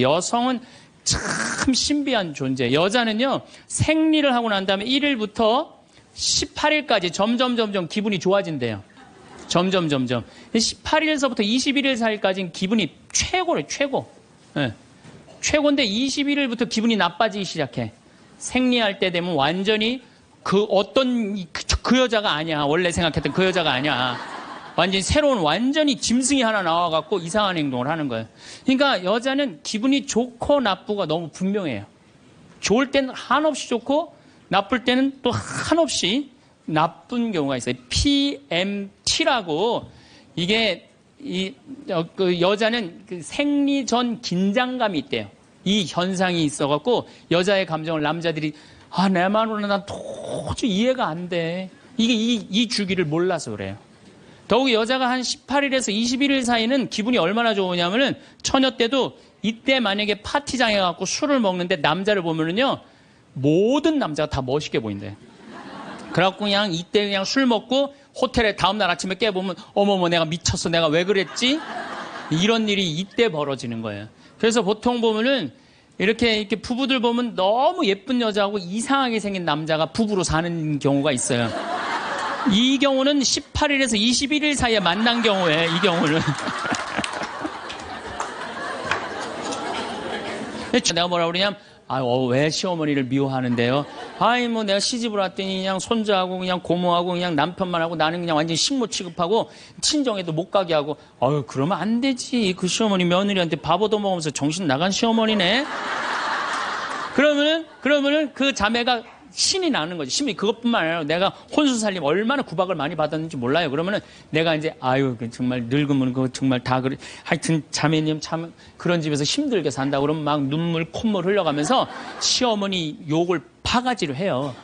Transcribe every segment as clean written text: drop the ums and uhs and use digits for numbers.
여성은 참 신비한 존재. 여자는요, 생리를 하고 난 다음에 1일부터 18일까지 점점 기분이 좋아진대요. 점점. 18일서부터 21일 사이까지는 기분이 최고래, 최고. 네. 최고인데 21일부터 기분이 나빠지기 시작해. 생리할 때 되면 완전히 그 여자가 아니야. 원래 생각했던 그 여자가 아니야. 완전히 새로운 완전히 짐승이 하나 나와갖고 이상한 행동을 하는 거예요. 그러니까 여자는 기분이 좋고 나쁘고 너무 분명해요. 좋을 때는 한없이 좋고 나쁠 때는 또 한없이 나쁜 경우가 있어요. PMT라고 이게 그 여자는 그 생리 전 긴장감이 있대요. 이 현상이 있어갖고 여자의 감정을 남자들이 내 마누라 난 도저히 이해가 안 돼. 이게 이 주기를 몰라서 그래요. 더욱이 여자가 한 18일에서 21일 사이는 기분이 얼마나 좋으냐면은 처녀 때도 이때 만약에 파티장에 가고 술을 먹는데 남자를 보면은요 모든 남자가 다 멋있게 보인대요. 그래갖고 그냥 이때 그냥 술 먹고 호텔에 다음날 아침에 깨보면 어머머 내가 미쳤어 내가 왜 그랬지? 이런 일이 이때 벌어지는 거예요. 그래서 보통 보면은 이렇게 부부들 보면 너무 예쁜 여자하고 이상하게 생긴 남자가 부부로 사는 경우가 있어요. 이 경우는 18일에서 21일 사이에 만난 경우에 이 경우는 내가 뭐라 그러냐면 왜 시어머니를 미워하는데요? 뭐 내가 시집을 왔더니 그냥 손자하고 그냥 고모하고 그냥 남편만 하고 나는 그냥 완전 식모 취급하고 친정에도 못 가게 하고 그러면 안 되지. 그 시어머니 며느리한테 밥 얻어먹으면서 정신 나간 시어머니네. 그러면은 그 자매가 신이 나는 거지. 신이 그것뿐만 아니라 내가 혼수 살림 얼마나 구박을 많이 받았는지 몰라요. 그러면은 내가 이제 정말 늙으면 그거 정말 다 그래. 하여튼 자매님 참 그런 집에서 힘들게 산다 그러면 막 눈물 콧물 흘려가면서 시어머니 욕을 바가지로 해요.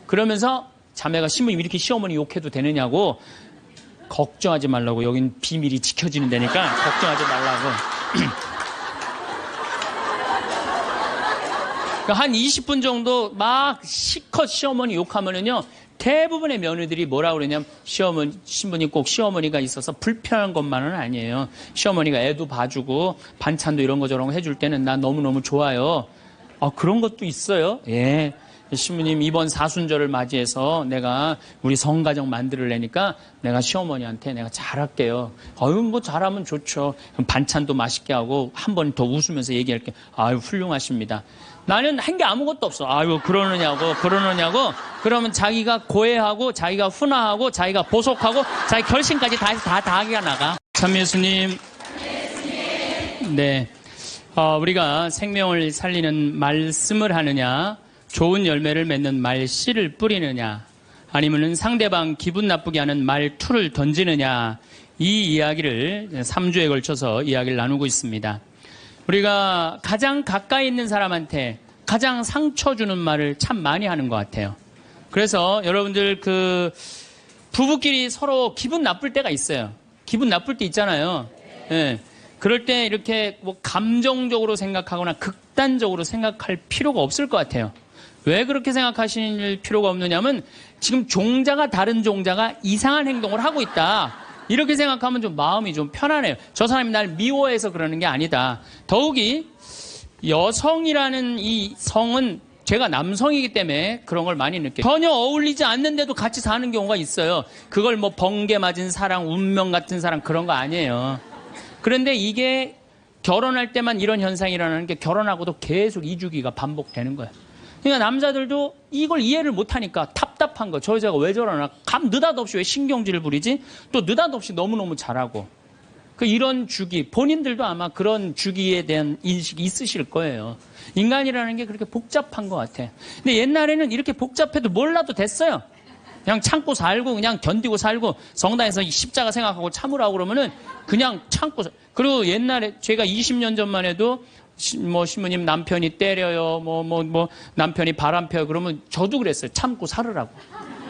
그러면서 자매가 신부님 이렇게 시어머니 욕해도 되느냐고 걱정하지 말라고 여긴 비밀이 지켜지는 데니까 걱정하지 말라고. 한 20분 정도 막 시컷 시어머니 욕하면은요, 대부분의 며느리들이 뭐라 그러냐면, 신부님 꼭 시어머니가 있어서 불편한 것만은 아니에요. 시어머니가 애도 봐주고, 반찬도 이런 거 저런 거 해줄 때는 나 너무너무 좋아요. 그런 것도 있어요. 예. 신부님 이번 사순절을 맞이해서 내가 우리 성가정 만들려니까 내가 시어머니한테 내가 잘할게요. 뭐 잘하면 좋죠. 반찬도 맛있게 하고 한 번 더 웃으면서 얘기할게요. 훌륭하십니다. 나는 한 게 아무것도 없어. 그러느냐고. 그러면 자기가 고해하고, 자기가 훈화하고, 자기가 보속하고, 자기 결심까지 다 해서 다 하기가 나가. 참 예수님. 네. 우리가 생명을 살리는 말씀을 하느냐, 좋은 열매를 맺는 말씨를 뿌리느냐, 아니면은 상대방 기분 나쁘게 하는 말투를 던지느냐, 이 이야기를 3주에 걸쳐서 이야기를 나누고 있습니다. 우리가 가장 가까이 있는 사람한테 가장 상처 주는 말을 참 많이 하는 것 같아요. 그래서 여러분들 부부끼리 서로 기분 나쁠 때가 있어요. 기분 나쁠 때 있잖아요. 예. 그럴 때 이렇게 뭐 감정적으로 생각하거나 극단적으로 생각할 필요가 없을 것 같아요. 왜 그렇게 생각하실 필요가 없느냐면 지금 종자가 다른 종자가 이상한 행동을 하고 있다. 이렇게 생각하면 좀 마음이 좀 편안해요. 저 사람이 날 미워해서 그러는 게 아니다. 더욱이 여성이라는 이 성은 제가 남성이기 때문에 그런 걸 많이 느껴요. 전혀 어울리지 않는데도 같이 사는 경우가 있어요. 그걸 뭐 번개 맞은 사랑, 운명 같은 사랑 그런 거 아니에요. 그런데 이게 결혼할 때만 이런 현상이 일어나는 게 결혼하고도 계속 이 주기가 반복되는 거예요. 그러니까 남자들도 이걸 이해를 못하니까 답답한 거. 저 여자가 왜 저러나. 느닷없이 왜 신경질을 부리지? 또 느닷없이 너무너무 잘하고. 이런 주기. 본인들도 아마 그런 주기에 대한 인식이 있으실 거예요. 인간이라는 게 그렇게 복잡한 것 같아. 근데 옛날에는 이렇게 복잡해도 몰라도 됐어요. 그냥 참고 살고 그냥 견디고 살고 성당에서 십자가 생각하고 참으라고 그러면은 그냥 참고 그리고 옛날에 제가 20년 전만 해도 신부님 남편이 때려요. 남편이 바람 펴요. 그러면 저도 그랬어요. 참고 살으라고.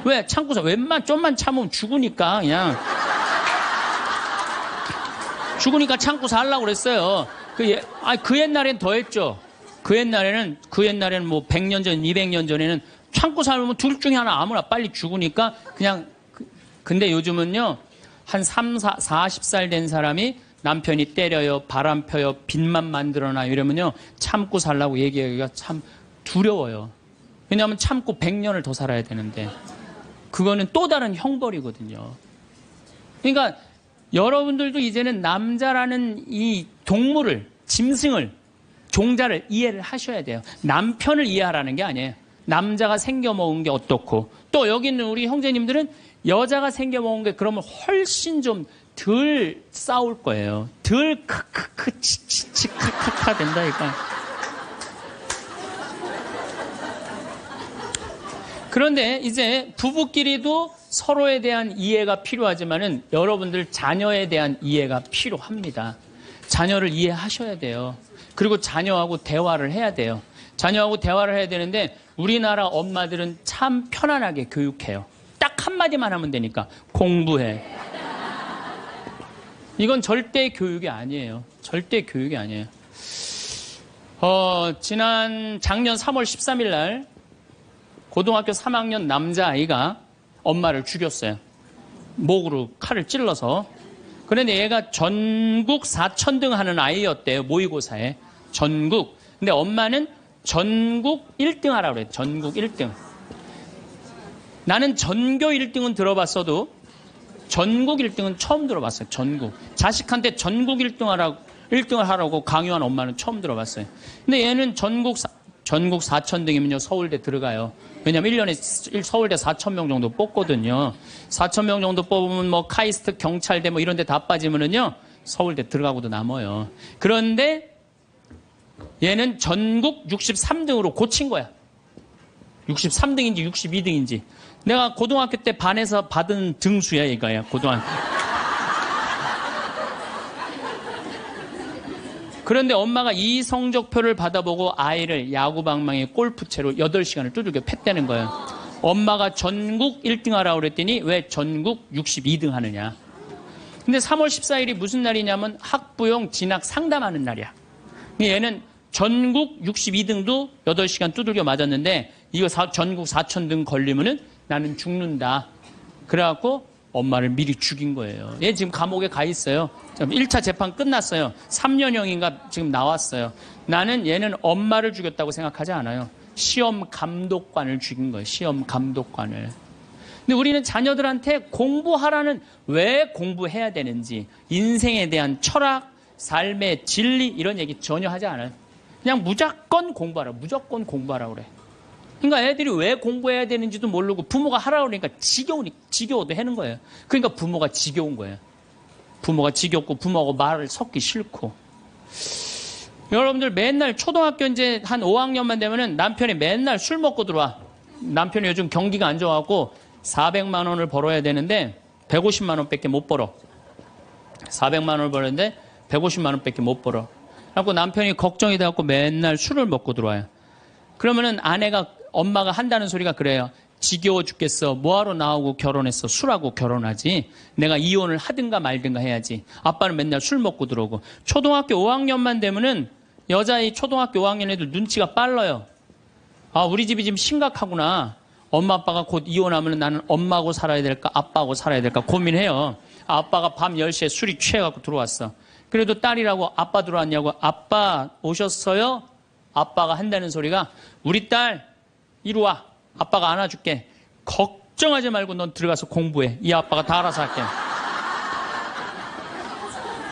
왜? 참고 좀만 참으면 죽으니까 그냥. 죽으니까 참고 살라고 그랬어요. 그 옛날엔 더 했죠. 그 옛날에는 뭐 100년 전, 200년 전에는 참고 살면 둘 중에 하나 아무나 빨리 죽으니까 그냥. 근데 요즘은요. 한 40살 된 사람이 남편이 때려요, 바람 펴요, 빚만 만들어놔 이러면요 참고 살라고 얘기하기가 참 두려워요. 왜냐하면 참고 100년을 더 살아야 되는데 그거는 또 다른 형벌이거든요. 그러니까 여러분들도 이제는 남자라는 이 동물을, 짐승을, 종자를 이해를 하셔야 돼요. 남편을 이해하라는 게 아니에요. 남자가 생겨먹은 게 어떻고, 또 여기 있는 우리 형제님들은 여자가 생겨먹은 게 그러면 훨씬 좀 덜 싸울 거예요. 덜 크크크 치치치 크크카 된다니까. 그런데 이제 부부끼리도 서로에 대한 이해가 필요하지만은 여러분들 자녀에 대한 이해가 필요합니다. 자녀를 이해하셔야 돼요. 그리고 자녀하고 대화를 해야 돼요. 자녀하고 대화를 해야 되는데 우리나라 엄마들은 참 편안하게 교육해요. 딱 한마디만 하면 되니까 공부해. 이건 절대 교육이 아니에요. 절대 교육이 아니에요. 작년 3월 13일 날 고등학교 3학년 남자아이가 엄마를 죽였어요. 목으로 칼을 찔러서. 그런데 얘가 전국 4천등 하는 아이였대요. 모의고사에. 전국. 근데 엄마는 전국 1등 하라고 그래요. 전국 1등. 나는 전교 1등은 들어봤어도 전국 1등은 처음 들어봤어요. 전국. 자식한테 전국 1등을 하라고 강요한 엄마는 처음 들어봤어요. 근데 얘는 전국 4천등이면요 서울대 들어가요. 왜냐면 1년에 서울대 4,000명 정도 뽑거든요. 4,000명 정도 뽑으면 뭐 카이스트, 경찰대 뭐 이런 데 다 빠지면은요 서울대 들어가고도 남아요. 그런데 얘는 전국 63등으로 고친 거야. 63등인지 62등인지. 내가 고등학교 때 반에서 받은 등수야 이거야. 고등학교. 그런데 엄마가 이 성적표를 받아보고 아이를 야구방망이 골프채로 8시간을 두들겨 팼다는 거예요. 엄마가 전국 1등 하라고 그랬더니 왜 전국 62등 하느냐. 근데 3월 14일이 무슨 날이냐면 학부용 진학 상담하는 날이야. 얘는 전국 62등도 8시간 두들겨 맞았는데 이거 전국 4,000등 걸리면은 나는 죽는다. 그래갖고 엄마를 미리 죽인 거예요. 얘 지금 감옥에 가 있어요. 1차 재판 끝났어요. 3년형인가 지금 나왔어요. 나는 얘는 엄마를 죽였다고 생각하지 않아요. 시험 감독관을 죽인 거예요. 시험 감독관을. 근데 우리는 자녀들한테 공부하라는, 왜 공부해야 되는지, 인생에 대한 철학, 삶의 진리 이런 얘기 전혀 하지 않아요. 그냥 무조건 공부하라. 무조건 공부하라 그래. 그러니까 애들이 왜 공부해야 되는지도 모르고 부모가 하라고 그러니까 지겨워도 하는 거예요. 그러니까 부모가 지겨운 거예요. 부모가 지겹고 부모하고 말을 섞기 싫고. 여러분들 맨날 초등학교 이제 한 5학년만 되면은 남편이 맨날 술 먹고 들어와. 남편이 요즘 경기가 안 좋아갖고 400만 원을 벌어야 되는데 150만 원밖에 못 벌어. 400만 원을 벌었는데 150만 원밖에 못 벌어. 그래갖고 남편이 걱정이 돼갖고 맨날 술을 먹고 들어와요. 그러면은 엄마가 한다는 소리가 그래요. 지겨워 죽겠어. 뭐하러 나하고 결혼했어. 술하고 결혼하지. 내가 이혼을 하든가 말든가 해야지. 아빠는 맨날 술 먹고 들어오고. 초등학교 5학년만 되면은 여자의 초등학교 5학년 애들 눈치가 빨라요. 아, 우리 집이 지금 심각하구나. 엄마 아빠가 곧 이혼하면 나는 엄마하고 살아야 될까 아빠하고 살아야 될까 고민해요. 아빠가 밤 10시에 술이 취해갖고 들어왔어. 그래도 딸이라고 아빠 들어왔냐고. 아빠 오셨어요? 아빠가 한다는 소리가 우리 딸 이리 와. 아빠가 안아줄게. 걱정하지 말고 넌 들어가서 공부해. 이 아빠가 다 알아서 할게.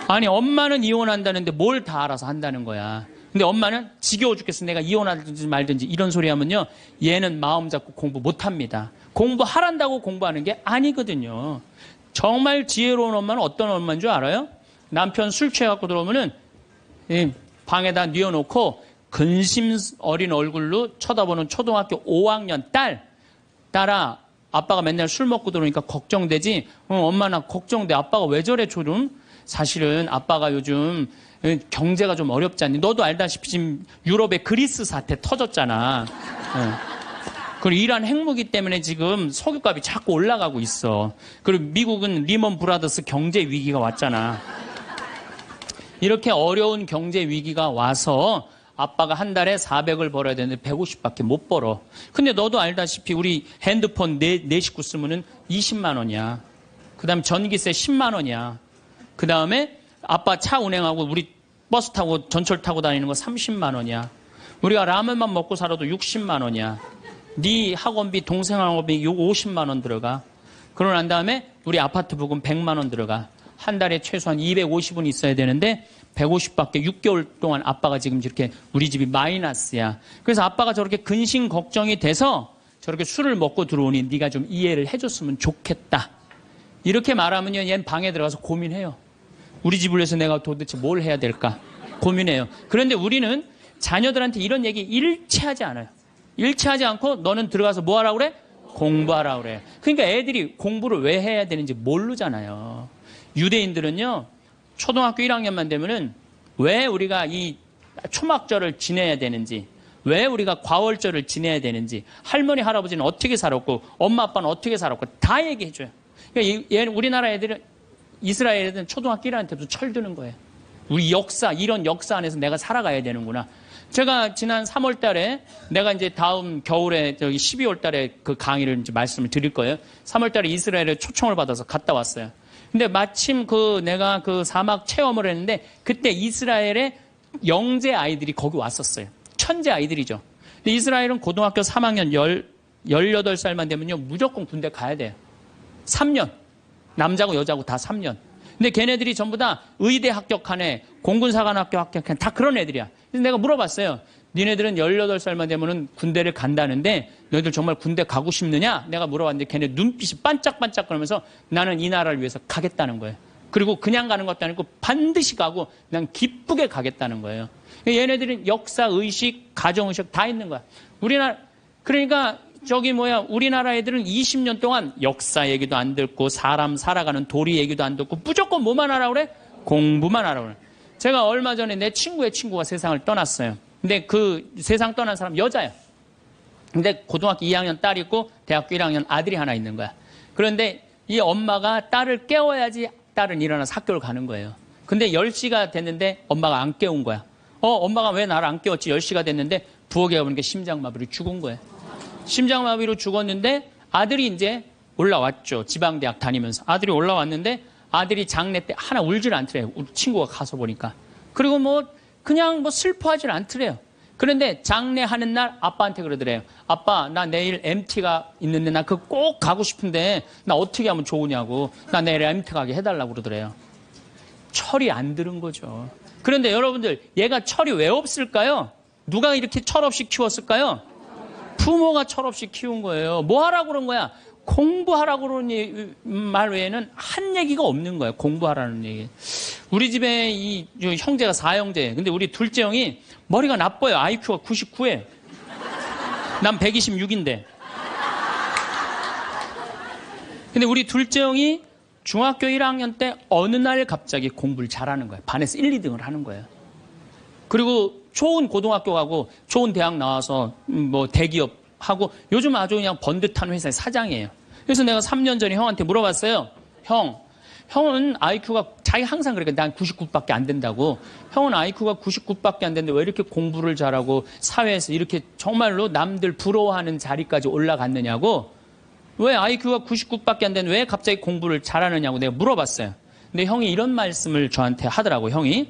아니 엄마는 이혼한다는데 뭘 다 알아서 한다는 거야. 근데 엄마는 지겨워 죽겠어. 내가 이혼하든지 말든지 이런 소리 하면요. 얘는 마음 잡고 공부 못합니다. 공부하란다고 공부하는 게 아니거든요. 정말 지혜로운 엄마는 어떤 엄마인 줄 알아요? 남편 술 취해갖고 들어오면은 방에다 뉘어놓고 근심 어린 얼굴로 쳐다보는 초등학교 5학년 딸아, 아빠가 맨날 술 먹고 들어오니까 걱정되지? 엄마 나 걱정돼. 아빠가 왜 저래 조금? 사실은 아빠가 요즘 경제가 좀 어렵지 않니? 너도 알다시피 지금 유럽에 그리스 사태 터졌잖아. 그리고 이란 핵무기 때문에 지금 석유값이 자꾸 올라가고 있어. 그리고 미국은 리먼 브라더스 경제 위기가 왔잖아. 이렇게 어려운 경제 위기가 와서 아빠가 한 달에 400을 벌어야 되는데 150밖에 못 벌어. 근데 너도 알다시피 우리 핸드폰 네 식구 쓰면은 20만 원이야. 그 다음에 전기세 10만 원이야. 그 다음에 아빠 차 운행하고 우리 버스 타고 전철 타고 다니는 거 30만 원이야. 우리가 라면만 먹고 살아도 60만 원이야. 네 학원비, 동생 학원비 50만 원 들어가. 그러고 난 다음에 우리 아파트 부금 100만 원 들어가. 한 달에 최소한 250은 있어야 되는데 150밖에 6개월 동안 아빠가 지금 이렇게 우리 집이 마이너스야. 그래서 아빠가 저렇게 근심 걱정이 돼서 저렇게 술을 먹고 들어오니 네가 좀 이해를 해줬으면 좋겠다. 이렇게 말하면요, 얘는 방에 들어가서 고민해요. 우리 집을 위해서 내가 도대체 뭘 해야 될까 고민해요. 그런데 우리는 자녀들한테 이런 얘기 일체하지 않아요. 일체하지 않고 너는 들어가서 뭐 하라고 그래? 공부하라고 그래. 그러니까 애들이 공부를 왜 해야 되는지 모르잖아요. 유대인들은요, 초등학교 1학년만 되면은 왜 우리가 이 초막절을 지내야 되는지, 왜 우리가 과월절을 지내야 되는지, 할머니, 할아버지는 어떻게 살았고, 엄마, 아빠는 어떻게 살았고, 다 얘기해줘요. 그러니까 우리나라 애들은, 이스라엘 애들은 초등학교 1학년 때부터 철드는 거예요. 우리 역사, 이런 역사 안에서 내가 살아가야 되는구나. 제가 지난 3월 달에 내가 이제 다음 겨울에 저기 12월 달에 그 강의를 이제 말씀을 드릴 거예요. 3월 달에 이스라엘에 초청을 받아서 갔다 왔어요. 근데 마침 내가 그 사막 체험을 했는데 그때 이스라엘의 영재 아이들이 거기 왔었어요. 천재 아이들이죠. 근데 이스라엘은 고등학교 3학년 18살만 되면요, 무조건 군대 가야 돼요. 3년. 남자고 여자고 다 3년. 근데 걔네들이 전부 다 의대 합격한 애, 공군사관학교 합격한 애, 다 그런 애들이야. 그래서 내가 물어봤어요. 니네들은 18살만 되면은 군대를 간다는데 너희들 정말 군대 가고 싶느냐? 내가 물어봤는데 걔네 눈빛이 반짝반짝 그러면서 나는 이 나라를 위해서 가겠다는 거예요. 그리고 그냥 가는 것도 아니고 반드시 가고 난 기쁘게 가겠다는 거예요. 얘네들은 역사, 의식, 가정의식 다 있는 거야. 그러니까 우리나라 애들은 20년 동안 역사 얘기도 안 듣고 사람 살아가는 도리 얘기도 안 듣고 무조건 뭐만 하라고 그래? 공부만 하라고 그래. 제가 얼마 전에 내 친구의 친구가 세상을 떠났어요. 근데 그 세상 떠난 사람 여자예요. 근데 고등학교 2학년 딸이 있고 대학교 1학년 아들이 하나 있는 거야. 그런데 이 엄마가 딸을 깨워야지 딸은 일어나서 학교를 가는 거예요. 근데 10시가 됐는데 엄마가 안 깨운 거야. 엄마가 왜 나를 안 깨웠지? 10시가 됐는데 부엌에 보니까 심장마비로 죽은 거예요. 심장마비로 죽었는데 아들이 이제 올라왔죠. 지방대학 다니면서. 아들이 올라왔는데 아들이 장례 때 하나 울질 않더래요. 우리 친구가 가서 보니까. 그리고 그냥 슬퍼하질 않더래요. 그런데 장례하는 날 아빠한테 그러더래요. 아빠, 나 내일 MT가 있는데 나 그거 꼭 가고 싶은데 나 어떻게 하면 좋으냐고. 나 내일 MT 가게 해달라고 그러더래요. 철이 안 들은 거죠. 그런데 여러분들, 얘가 철이 왜 없을까요? 누가 이렇게 철없이 키웠을까요? 부모가 철없이 키운 거예요. 뭐 하라고 그런 거야? 공부하라고 그러는 말 외에는 한 얘기가 없는 거예요. 공부하라는 얘기. 우리 집에 이 형제가 4형제. 근데 우리 둘째 형이 머리가 나빠요. IQ가 99에. 난 126인데. 근데 우리 둘째 형이 중학교 1학년 때 어느 날 갑자기 공부를 잘하는 거예요. 반에서 1, 2등을 하는 거예요. 그리고 좋은 고등학교 가고 좋은 대학 나와서 대기업 하고 요즘 아주 그냥 번듯한 회사의 사장이에요. 그래서 내가 3년 전에 형한테 물어봤어요. 형은 IQ가 자기 항상 그러니까 난 99밖에 안 된다고. 형은 IQ가 99밖에 안 되는데 왜 이렇게 공부를 잘하고 사회에서 이렇게 정말로 남들 부러워하는 자리까지 올라갔느냐고. 왜 IQ가 99밖에 안 되는데 왜 갑자기 공부를 잘하느냐고 내가 물어봤어요. 근데 형이 이런 말씀을 저한테 하더라고. 형이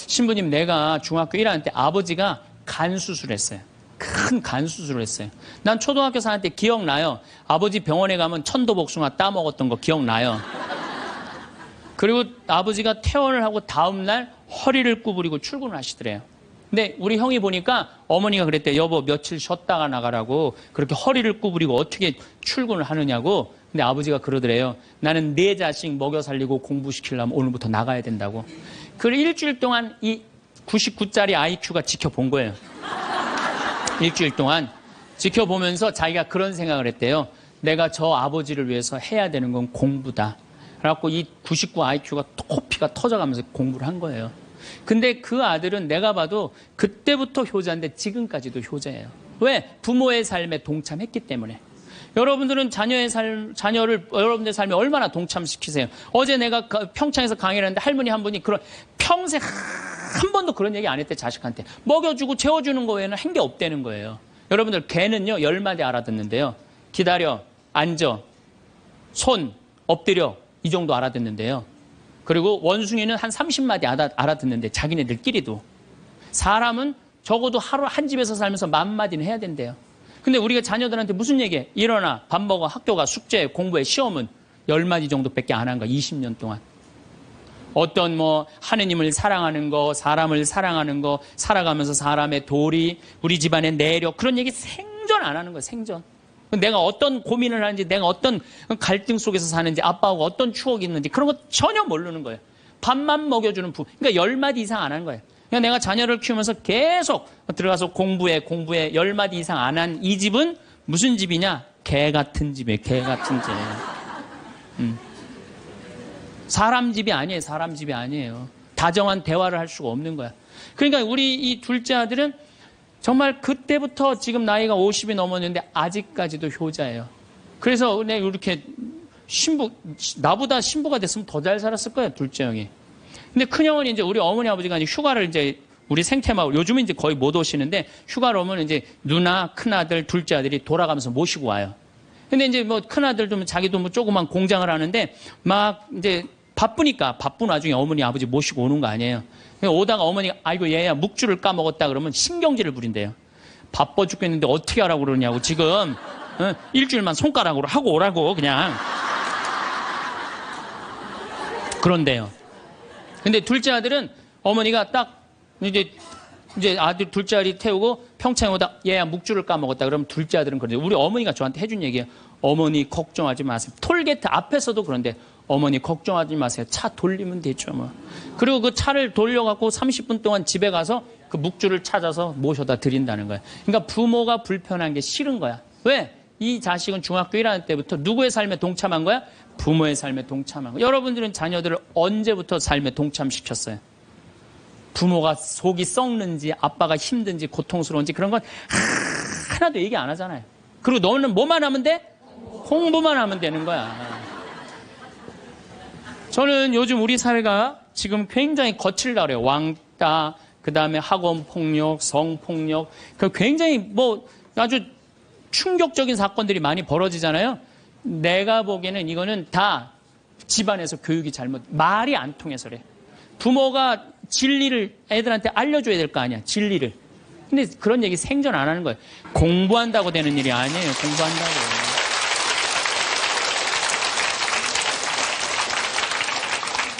신부님, 내가 중학교 1학년 때 아버지가 간 수술했어요. 큰 간 수술을 했어요. 난 초등학교 4학년 때 기억나요. 아버지 병원에 가면 천도복숭아 따먹었던 거 기억나요. 그리고 아버지가 퇴원을 하고 다음날 허리를 구부리고 출근을 하시더래요. 근데 우리 형이 보니까 어머니가 그랬대요. 여보, 며칠 쉬었다가 나가라고. 그렇게 허리를 구부리고 어떻게 출근을 하느냐고. 근데 아버지가 그러더래요. 나는 내 자식 먹여 살리고 공부시키려면 오늘부터 나가야 된다고. 그걸 일주일 동안 이 99짜리 IQ가 지켜본 거예요. 일주일 동안 지켜보면서 자기가 그런 생각을 했대요. 내가 저 아버지를 위해서 해야 되는 건 공부다. 그래갖고 이 99 IQ가 코피가 터져가면서 공부를 한 거예요. 근데 그 아들은 내가 봐도 그때부터 효자인데 지금까지도 효자예요. 왜? 부모의 삶에 동참했기 때문에. 여러분들은 자녀를 여러분들의 삶에 얼마나 동참시키세요? 어제 내가 평창에서 강의를 했는데 할머니 한 분이 평생 한 번도 그런 얘기 안 했대, 자식한테. 먹여주고 재워주는 거 외에는 한 게 없다는 거예요. 여러분들, 개는요, 10마디 알아듣는데요. 기다려, 앉아, 손, 엎드려, 이 정도 알아듣는데요. 그리고 원숭이는 한 30마디 알아듣는데 자기네들끼리도. 사람은 적어도 하루 한 집에서 살면서 10,000마디는 해야 된대요. 근데 우리가 자녀들한테 무슨 얘기해? 일어나, 밥 먹어, 학교 가, 숙제, 공부해, 시험은 10마디 정도밖에 안 한 거야. 20년 동안. 어떤 하느님을 사랑하는 거, 사람을 사랑하는 거, 살아가면서 사람의 도리, 우리 집안의 내력, 그런 얘기 생전 안 하는 거예요. 생전. 내가 어떤 고민을 하는지, 내가 어떤 갈등 속에서 사는지, 아빠하고 어떤 추억이 있는지 그런 거 전혀 모르는 거예요. 밥만 먹여주는 그러니까 10마디 이상 안 한 거예요. 그러니까 내가 자녀를 키우면서 계속 들어가서 공부해 10마디 이상 안 한 이 집은 무슨 집이냐? 개 같은 집이에요. 개 같은 집. 사람 집이 아니에요. 사람 집이 아니에요. 다정한 대화를 할 수가 없는 거야. 그러니까 우리 이 둘째 아들은 정말 그때부터 지금 나이가 50이 넘었는데 아직까지도 효자예요. 그래서 내가 이렇게 나보다 신부가 됐으면 더 잘 살았을 거예요. 둘째 형이. 근데 큰 형은 이제 우리 어머니 아버지가 이제 휴가를 이제 우리 생태마을 요즘은 이제 거의 못 오시는데 휴가를 오면 이제 누나, 큰아들, 둘째 아들이 돌아가면서 모시고 와요. 근데 이제 큰아들도 자기도 조그만 공장을 하는데 막 이제 바쁘니까 바쁜 와중에 어머니 아버지 모시고 오는 거 아니에요. 오다가 어머니가 아이고 얘야 묵주를 까먹었다 그러면 신경질을 부린대요. 바빠 죽겠는데 어떻게 하라고 그러냐고 지금 일주일만 손가락으로 하고 오라고 그냥. 그런데요. 근데 둘째 아들은 어머니가 딱 이제 아들 둘째 아들이 태우고 평창에 오다 얘야 묵주를 까먹었다 그러면 둘째 아들은 그런데 우리 어머니가 저한테 해준 얘기예요. 어머니 걱정하지 마세요. 톨게이트 앞에서도 그런데 어머니 걱정하지 마세요. 차 돌리면 되죠 뭐. 그리고 그 차를 돌려갖고 30분 동안 집에 가서 그 묵주를 찾아서 모셔다 드린다는 거예요. 그러니까 부모가 불편한 게 싫은 거야. 왜? 이 자식은 중학교 1학년 때부터 누구의 삶에 동참한 거야? 부모의 삶에 동참한 거야. 여러분들은 자녀들을 언제부터 삶에 동참시켰어요? 부모가 속이 썩는지 아빠가 힘든지 고통스러운지 그런 건 하나도 얘기 안 하잖아요. 그리고 너는 뭐만 하면 돼? 공부만 하면 되는 거야. 저는 요즘 우리 사회가 지금 굉장히 거칠다 그래요. 왕따, 그 다음에 학원 폭력, 성폭력, 굉장히 아주 충격적인 사건들이 많이 벌어지잖아요. 내가 보기에는 이거는 다 집안에서 교육이 말이 안 통해서 그래. 부모가 진리를 애들한테 알려줘야 될 거 아니야. 진리를. 근데 그런 얘기 생전 안 하는 거예요. 공부한다고 되는 일이 아니에요. 공부한다고.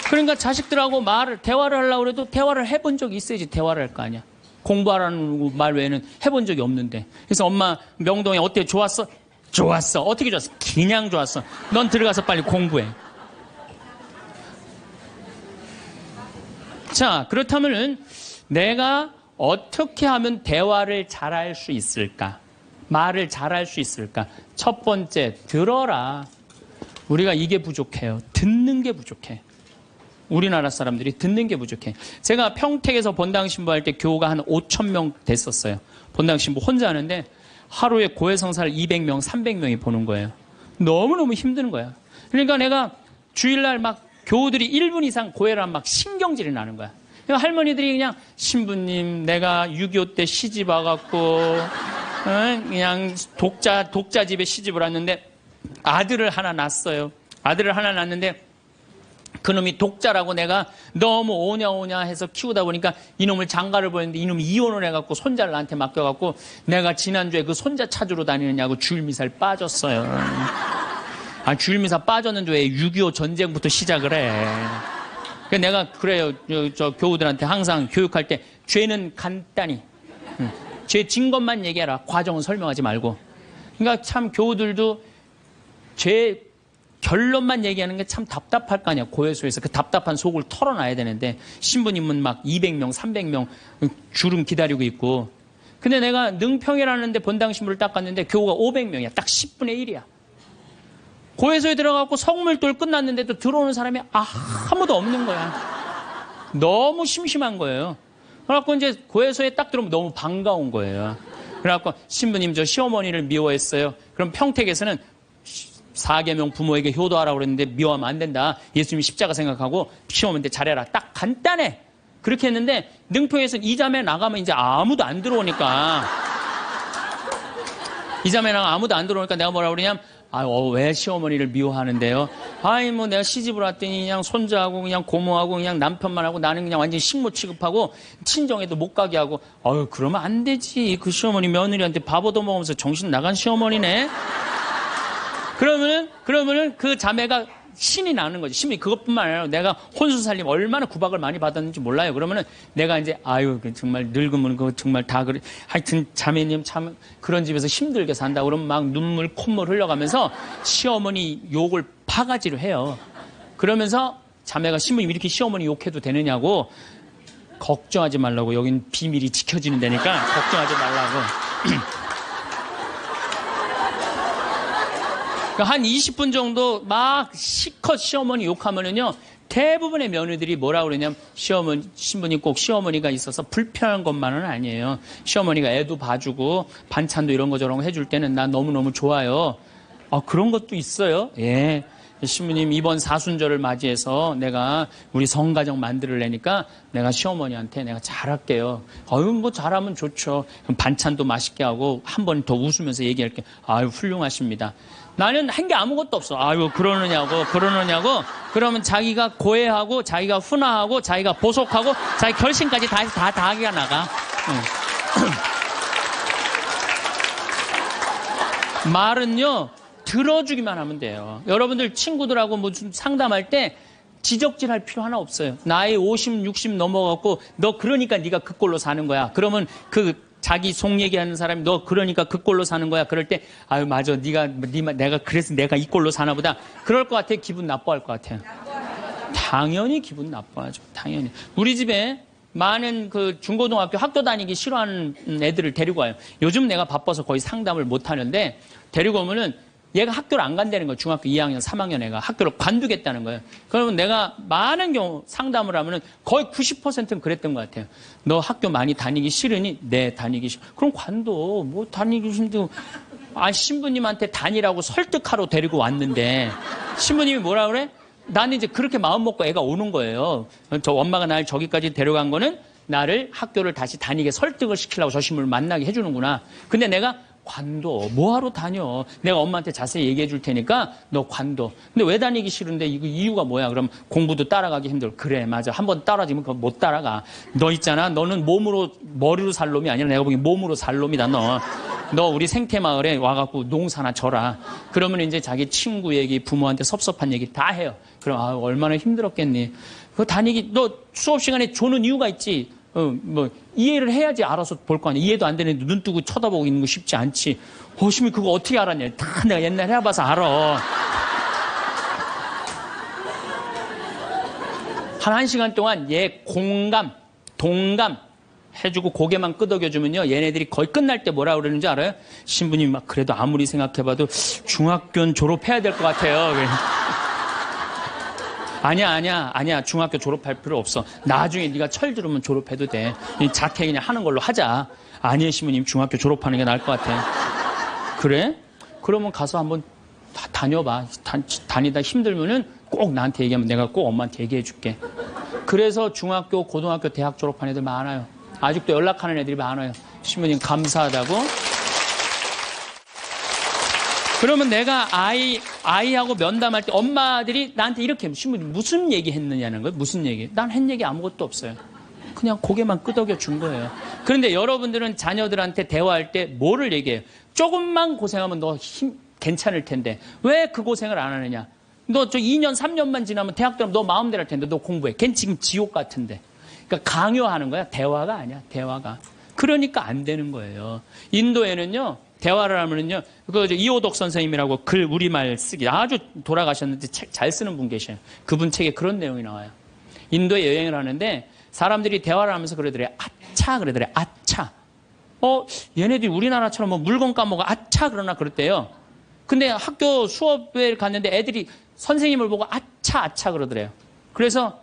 그러니까 자식들하고 대화를 하려고 해도 대화를 해본 적이 있어야지 대화를 할 거 아니야. 공부하라는 말 외에는 해본 적이 없는데. 그래서 엄마 명동에 어때? 좋았어? 좋았어. 어떻게 좋았어? 그냥 좋았어. 넌 들어가서 빨리 공부해. 자, 그렇다면은 내가 어떻게 하면 대화를 잘할 수 있을까? 말을 잘할 수 있을까? 첫 번째, 들어라. 우리가 이게 부족해요. 듣는 게 부족해. 우리나라 사람들이 듣는 게 부족해. 제가 평택에서 본당 신부할 때 교우가 한 5,000명 됐었어요. 본당 신부 혼자 하는데 하루에 고해성사를 200명, 300명이 보는 거예요. 너무너무 힘든 거야. 그러니까 내가 주일날 막 교우들이 1분 이상 고해를 하면 막 신경질이 나는 거야. 그러니까 할머니들이 그냥 신부님 내가 6.25 때 시집 와갖고 그냥 독자 집에 시집을 왔는데 아들을 하나 낳았어요. 아들을 하나 낳았는데 그놈이 독자라고 내가 너무 오냐 해서 키우다 보니까 이놈을 장가를 보냈는데 이놈이 이혼을 해갖고 손자를 나한테 맡겨갖고 내가 지난주에 그 손자 찾으러 다니느냐고 주일미사를 빠졌어요. 주일미사 빠졌는데 왜 6.25 전쟁부터 시작을 해. 그래서 내가 그래요. 저 교우들한테 항상 교육할 때 죄는 간단히 죄 진 것만 얘기해라. 과정은 설명하지 말고. 그러니까 참 교우들도 죄 결론만 얘기하는 게 참 답답할 거 아니야. 고해소에서 그 답답한 속을 털어놔야 되는데 신부님은 막 200명, 300명 주름 기다리고 있고. 근데 내가 능평이라는 데 본당 신부를 딱 갔는데 교우가 500명이야. 딱 10분의 1이야. 고해소에 들어가고 성물돌 끝났는데도 들어오는 사람이 아무도 없는 거야. 너무 심심한 거예요. 그래갖고 이제 고해소에 딱 들어오면 너무 반가운 거예요. 그래갖고 신부님 저 시어머니를 미워했어요. 그럼 평택에서는 4계명 부모에게 효도하라고 그랬는데 미워하면 안 된다. 예수님이 십자가 생각하고 시어머니한테 잘해라. 딱 간단해. 그렇게 했는데 능평에서 이 자매 나가면 이제 아무도 안 들어오니까 이 자매 나가면 아무도 안 들어오니까 내가 뭐라고 그러냐면 왜 시어머니를 미워하는데요? 아이, 뭐 내가 시집을 왔더니 그냥 손자하고 그냥 고모하고 그냥 남편만 하고 나는 그냥 완전 식모 취급하고 친정에도 못 가게 하고, 그러면 안 되지. 그 시어머니 며느리한테 밥 얻어먹으면서 정신 나간 시어머니네? 그러면은 그 자매가 신이 나는 거지. 신이 그것뿐만 아니라 내가 혼수 살림 얼마나 구박을 많이 받았는지 몰라요. 그러면은 내가 이제 정말 늙으면 그거 정말 다 그래. 하여튼 자매님 참 그런 집에서 힘들게 산다. 그러면 막 눈물 콧물 흘려가면서 시어머니 욕을 바가지로 해요. 그러면서 자매가 신부님 이렇게 시어머니 욕해도 되느냐고, 걱정하지 말라고. 여긴 비밀이 지켜지는 데니까 걱정하지 말라고. 한 20분 정도 막 시컷 시어머니 욕하면은요, 대부분의 며느리들이 뭐라 그러냐면, 신부님 꼭 시어머니가 있어서 불편한 것만은 아니에요. 시어머니가 애도 봐주고 반찬도 이런 거 저런 거 해줄 때는 나 너무너무 좋아요. 그런 것도 있어요. 예. 신부님 이번 사순절을 맞이해서 내가 우리 성가정 만들려니까 내가 시어머니한테 내가 잘할게요. 뭐 잘하면 좋죠. 그럼 반찬도 맛있게 하고 한 번 더 웃으면서 얘기할게요. 훌륭하십니다. 나는 한 게 아무것도 없어. 그러느냐고. 그러면 자기가 고해하고, 자기가 훈화하고, 자기가 보속하고, 자기 결심까지 다 하기가 나가. 말은요, 들어주기만 하면 돼요. 여러분들 친구들하고 뭐 좀 상담할 때 지적질 할 필요 하나 없어요. 나이 50, 60 넘어갖고, 너 그러니까 네가 그 꼴로 사는 거야. 그러면 자기 속 얘기하는 사람이 너 그러니까 그 꼴로 사는 거야. 그럴 때 맞아. 내가 그래서 내가 이 꼴로 사나 보다. 그럴 것 같아요. 기분 나빠할 것 같아요. 당연히 기분 나빠하죠. 당연히. 우리 집에 많은 그 중고등학교 학교 다니기 싫어하는 애들을 데리고 와요. 요즘 내가 바빠서 거의 상담을 못 하는데 데리고 오면은 얘가 학교를 안 간다는 거예요. 중학교 2학년, 3학년 애가 학교를 관두겠다는 거예요. 그러면 내가 많은 경우 상담을 하면은 거의 90%는 그랬던 것 같아요. 너 학교 많이 다니기 싫으니? 네, 다니기 싫어. 그럼 관둬. 뭐 다니기 힘들고. 신부님한테 다니라고 설득하러 데리고 왔는데 신부님이 뭐라 그래? 나는 이제 그렇게 마음 먹고 애가 오는 거예요. 저 엄마가 날 저기까지 데려간 거는 나를 학교를 다시 다니게 설득을 시키려고 저 신부를 만나게 해주는구나. 근데 내가 관둬. 뭐하러 다녀? 내가 엄마한테 자세히 얘기해 줄 테니까 너 관둬. 근데 왜 다니기 싫은데 이거 이유가 뭐야? 그럼 공부도 따라가기 힘들어. 그래, 맞아. 한번 따라지면 그거 못 따라가. 너 있잖아. 너는 머리로 살 놈이 아니라 내가 보기엔 몸으로 살 놈이다, 너. 너 우리 생태마을에 와갖고 농사나 져라. 그러면 이제 자기 친구 얘기, 부모한테 섭섭한 얘기 다 해요. 그럼 얼마나 힘들었겠니? 그거 다니기, 너 수업 시간에 조는 이유가 있지. 이해를 해야지 알아서 볼 거 아니야. 이해도 안 되는데 눈 뜨고 쳐다보고 있는 거 쉽지 않지. 신부님 그거 어떻게 알았냐. 다 내가 옛날에 해봐서 알아. 한 1시간 동안 얘 동감 해주고 고개만 끄덕여주면요. 얘네들이 거의 끝날 때 뭐라 그러는지 알아요? 신부님 막 그래도 아무리 생각해봐도 중학교는 졸업해야 될 것 같아요. 아니야. 중학교 졸업할 필요 없어. 나중에 네가 철 들으면 졸업해도 돼. 자퇴 그냥 하는 걸로 하자. 아니에요, 신부님. 중학교 졸업하는 게 나을 것 같아. 그래? 그러면 가서 한번 다녀봐. 다니다 힘들면은 꼭 나한테 얘기하면 내가 꼭 엄마한테 얘기해 줄게. 그래서 중학교, 고등학교, 대학 졸업한 애들 많아요. 아직도 연락하는 애들이 많아요. 신부님 감사하다고. 그러면 내가 아이하고 면담할 때 엄마들이 나한테 이렇게 신부님 무슨 얘기 했느냐는 거예요. 무슨 얘기? 난 한 얘기 아무것도 없어요. 그냥 고개만 끄덕여 준 거예요. 그런데 여러분들은 자녀들한테 대화할 때 뭐를 얘기해요? 조금만 고생하면 너 괜찮을 텐데 왜 그 고생을 안 하느냐? 너 2년, 3년만 지나면 대학 들어가면 너 마음대로 할 텐데 너 공부해. 걘 지금 지옥 같은데. 그러니까 강요하는 거야. 대화가 아니야. 대화가. 그러니까 안 되는 거예요. 인도에는요. 대화를 하면은요, 이호덕 선생님이라고 글 우리말 쓰기 아주 돌아가셨는데 책 잘 쓰는 분 계셔요. 그분 책에 그런 내용이 나와요. 인도에 여행을 하는데 사람들이 대화를 하면서 그러더래요. 아차 그러더래요. 아차. 얘네들이 우리나라처럼 뭐 물건 까먹어 아차 그러나 그랬대요. 근데 학교 수업에 갔는데 애들이 선생님을 보고 아차 그러더래요. 그래서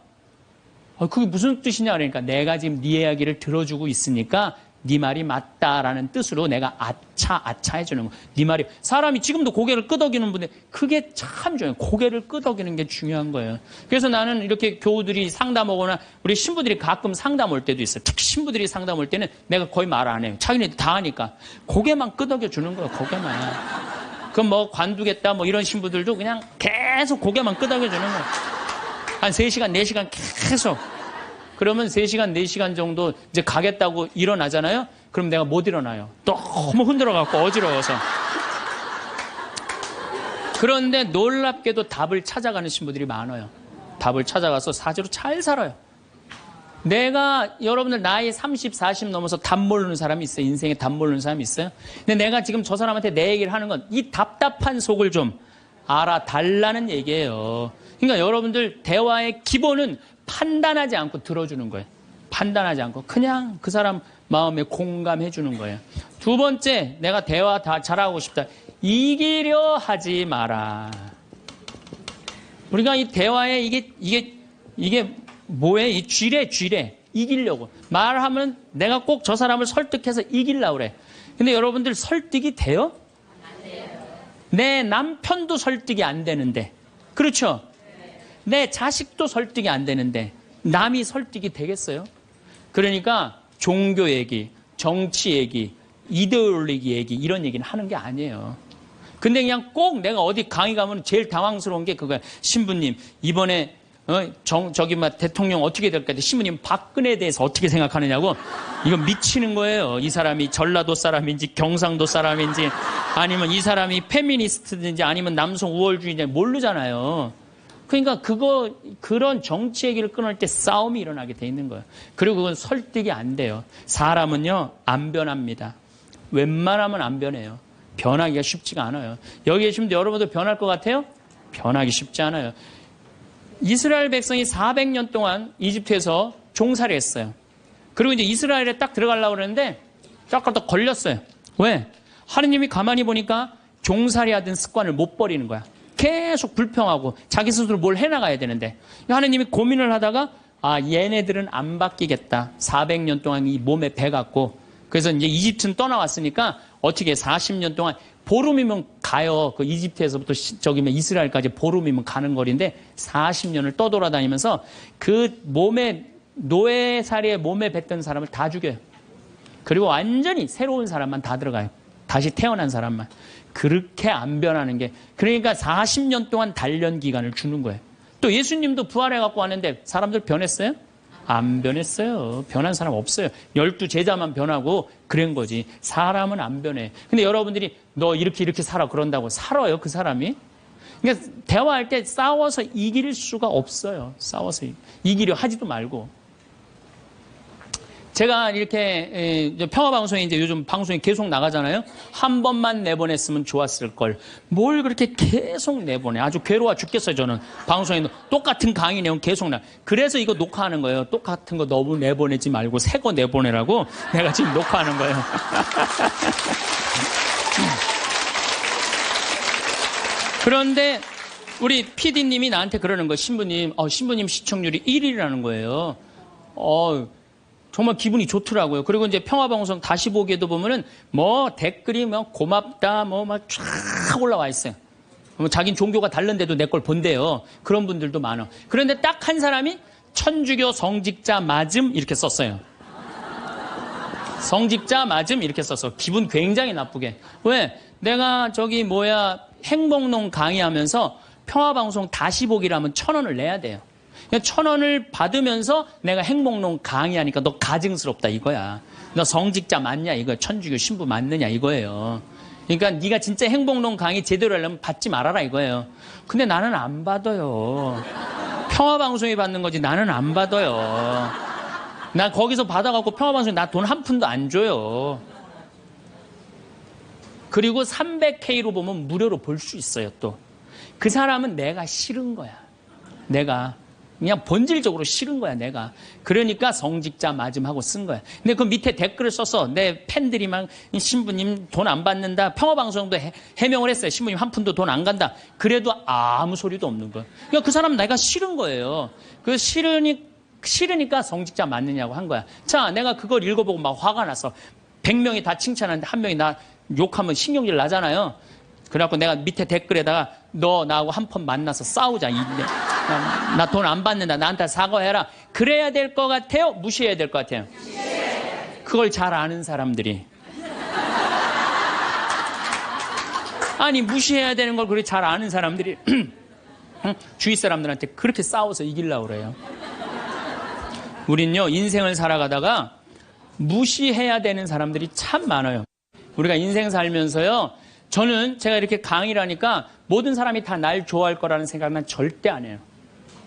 그게 무슨 뜻이냐 그러니까 내가 지금 네 이야기를 들어주고 있으니까 네 말이 맞다라는 뜻으로 내가 아차 해주는 거. 네 말이 사람이 지금도 고개를 끄덕이는 분데 그게 참 중요해요. 고개를 끄덕이는 게 중요한 거예요. 그래서 나는 이렇게 교우들이 상담하거나 우리 신부들이 가끔 상담 올 때도 있어요. 특히 신부들이 상담 올 때는 내가 거의 말 안 해요. 자기네들 다 하니까 고개만 끄덕여 주는 거예요. 고개만. 그럼 뭐 관두겠다 뭐 이런 신부들도 그냥 계속 고개만 끄덕여주는 거예요. 한 3시간, 4시간 계속. 그러면 3시간, 4시간 정도 이제 가겠다고 일어나잖아요? 그럼 내가 못 일어나요. 너무 흔들어갖고 어지러워서. 그런데 놀랍게도 답을 찾아가는 신부들이 많아요. 답을 찾아가서 사제로 잘 살아요. 내가 여러분들 나이 30, 40 넘어서 답 모르는 사람이 있어요. 인생에 답 모르는 사람이 있어요. 근데 내가 지금 저 사람한테 내 얘기를 하는 건 이 답답한 속을 좀 알아달라는 얘기예요. 그러니까 여러분들 대화의 기본은 판단하지 않고 들어주는 거예요. 판단하지 않고 그냥 그 사람 마음에 공감해 주는 거예요. 두 번째, 내가 대화 다 잘하고 싶다. 이기려 하지 마라. 우리가 이 대화에 이게 뭐예요? 이 쥐래. 이기려고. 말하면 내가 꼭 저 사람을 설득해서 이기려고 그래. 근데 여러분들 설득이 돼요? 안 돼요. 내 남편도 설득이 안 되는데. 그렇죠? 내 자식도 설득이 안 되는데 남이 설득이 되겠어요? 그러니까 종교 얘기, 정치 얘기, 이데올로기 얘기 이런 얘기는 하는 게 아니에요. 근데 그냥 꼭 내가 어디 강의 가면 제일 당황스러운 게 그거야. 신부님 이번에 대통령 어떻게 될까? 신부님 박근혜에 대해서 어떻게 생각하느냐고. 이거 미치는 거예요. 이 사람이 전라도 사람인지 경상도 사람인지 아니면 이 사람이 페미니스트인지 아니면 남성 우월주의인지 모르잖아요. 그러니까 그런 정치 얘기를 끊을 때 싸움이 일어나게 돼 있는 거예요. 그리고 그건 설득이 안 돼요. 사람은요, 안 변합니다. 웬만하면 안 변해요. 변하기가 쉽지가 않아요. 여기 계시면 여러분도 변할 것 같아요? 변하기 쉽지 않아요. 이스라엘 백성이 400년 동안 이집트에서 종살이 했어요. 그리고 이제 이스라엘에 딱 들어가려고 그러는데 딱 걸렸어요. 왜? 하느님이 가만히 보니까 종살이 하던 습관을 못 버리는 거야. 계속 불평하고 자기 스스로 뭘 해나가야 되는데 하느님이 고민을 하다가 얘네들은 안 바뀌겠다. 400년 동안 이 몸에 배갖고 그래서 이제 이집트는 떠나왔으니까 어떻게 40년 동안 보름이면 가요. 그 이집트에서부터 이스라엘까지 보름이면 가는 거리인데 40년을 떠돌아다니면서 그 노예살이에 몸에 뱉던 사람을 다 죽여요. 그리고 완전히 새로운 사람만 다 들어가요. 다시 태어난 사람만. 그렇게 안 변하는 게 그러니까 40년 동안 단련 기간을 주는 거예요. 또 예수님도 부활해갖고 왔는데 사람들 변했어요? 안 변했어요. 변한 사람 없어요. 12 제자만 변하고 그런 거지. 사람은 안 변해. 근데 여러분들이 너 이렇게 살아 그런다고 살아요 그 사람이? 그러니까 대화할 때 싸워서 이길 수가 없어요. 싸워서 이기려 하지도 말고. 제가 이렇게 평화방송에 이제 요즘 방송이 계속 나가잖아요. 한 번만 내보냈으면 좋았을 걸. 뭘 그렇게 계속 내보내. 아주 괴로워 죽겠어요 저는. 방송에 똑같은 강의 내용 계속 그래서 이거 녹화하는 거예요. 똑같은 거 너무 내보내지 말고 새 거 내보내라고 내가 지금 녹화하는 거예요. 그런데 우리 PD님이 나한테 그러는 거예요. 신부님 시청률이 1위라는 거예요. 정말 기분이 좋더라고요. 그리고 이제 평화방송 다시 보기에도 보면은 댓글이 고맙다 막 쫙 올라와 있어요. 자긴 종교가 다른데도 내 걸 본대요. 그런 분들도 많아. 그런데 딱 한 사람이 천주교 성직자 맞음 이렇게 썼어요. 성직자 맞음 이렇게 썼어. 기분 굉장히 나쁘게. 왜? 내가 행복농 강의하면서 평화방송 다시 보기라면 1,000원을 내야 돼요. 1,000원을 받으면서 내가 행복농 강의하니까 너 가증스럽다 이거야. 너 성직자 맞냐 이거야. 천주교 신부 맞느냐 이거예요. 그러니까 네가 진짜 행복농 강의 제대로 하려면 받지 말아라 이거예요. 근데 나는 안 받아요. 평화방송이 받는 거지 나는 안 받아요. 나 거기서 받아갖고 평화방송에 나 돈 한 푼도 안 줘요. 그리고 300K로 보면 무료로 볼 수 있어요 또. 그 사람은 내가 싫은 거야. 내가. 그냥 본질적으로 싫은 거야 내가. 그러니까 성직자 맞음하고 쓴 거야. 근데 그 밑에 댓글을 써서 내 팬들이 막 신부님 돈 안 받는다. 평화방송도 해명을 했어요. 신부님 한 푼도 돈 안 간다. 그래도 아무 소리도 없는 거야. 그러니까 그 사람은 내가 싫은 거예요. 그 싫으니까 성직자 맞느냐고 한 거야. 자, 내가 그걸 읽어보고 막 화가 났어. 100명이 다 칭찬하는데 한 명이 나 욕하면 신경질 나잖아요. 그래갖고 내가 밑에 댓글에다가 너 나하고 한 번 만나서 싸우자. 나 돈 안 받는다. 나한테 사과해라. 그래야 될 것 같아요? 무시해야 될 것 같아요? 그걸 잘 아는 사람들이. 아니 무시해야 되는 걸 그렇게 잘 아는 사람들이 주위 사람들한테 그렇게 싸워서 이기려고 그래요. 우린요 인생을 살아가다가 무시해야 되는 사람들이 참 많아요. 우리가 인생 살면서요, 저는 제가 이렇게 강의를 하니까 모든 사람이 다 날 좋아할 거라는 생각은 절대 안 해요.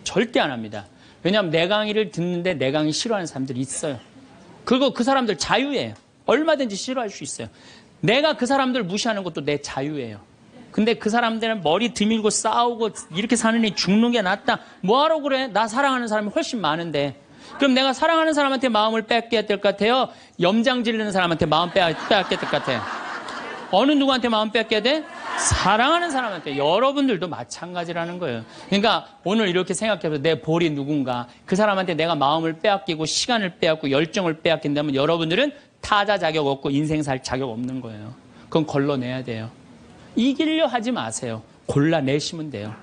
절대 안 합니다. 왜냐하면 내 강의를 듣는데 내 강의 싫어하는 사람들이 있어요. 그리고 그 사람들 자유예요. 얼마든지 싫어할 수 있어요. 내가 그 사람들 무시하는 것도 내 자유예요. 근데 그 사람들은 머리 드밀고 싸우고 이렇게 사느니 죽는 게 낫다. 뭐하러 그래? 나 사랑하는 사람이 훨씬 많은데. 그럼 내가 사랑하는 사람한테 마음을 뺏겨야 될 것 같아요? 염장 지르는 사람한테 마음 뺏겨야 될 것 같아요? 어느 누구한테 마음 뺏겨야 돼? 사랑하는 사람한테. 여러분들도 마찬가지라는 거예요. 그러니까 오늘 이렇게 생각해서 내 볼이 누군가, 그 사람한테 내가 마음을 빼앗기고 시간을 빼앗고 열정을 빼앗긴다면 여러분들은 타자 자격 없고 인생 살 자격 없는 거예요. 그건 걸러내야 돼요. 이기려 하지 마세요. 골라내시면 돼요.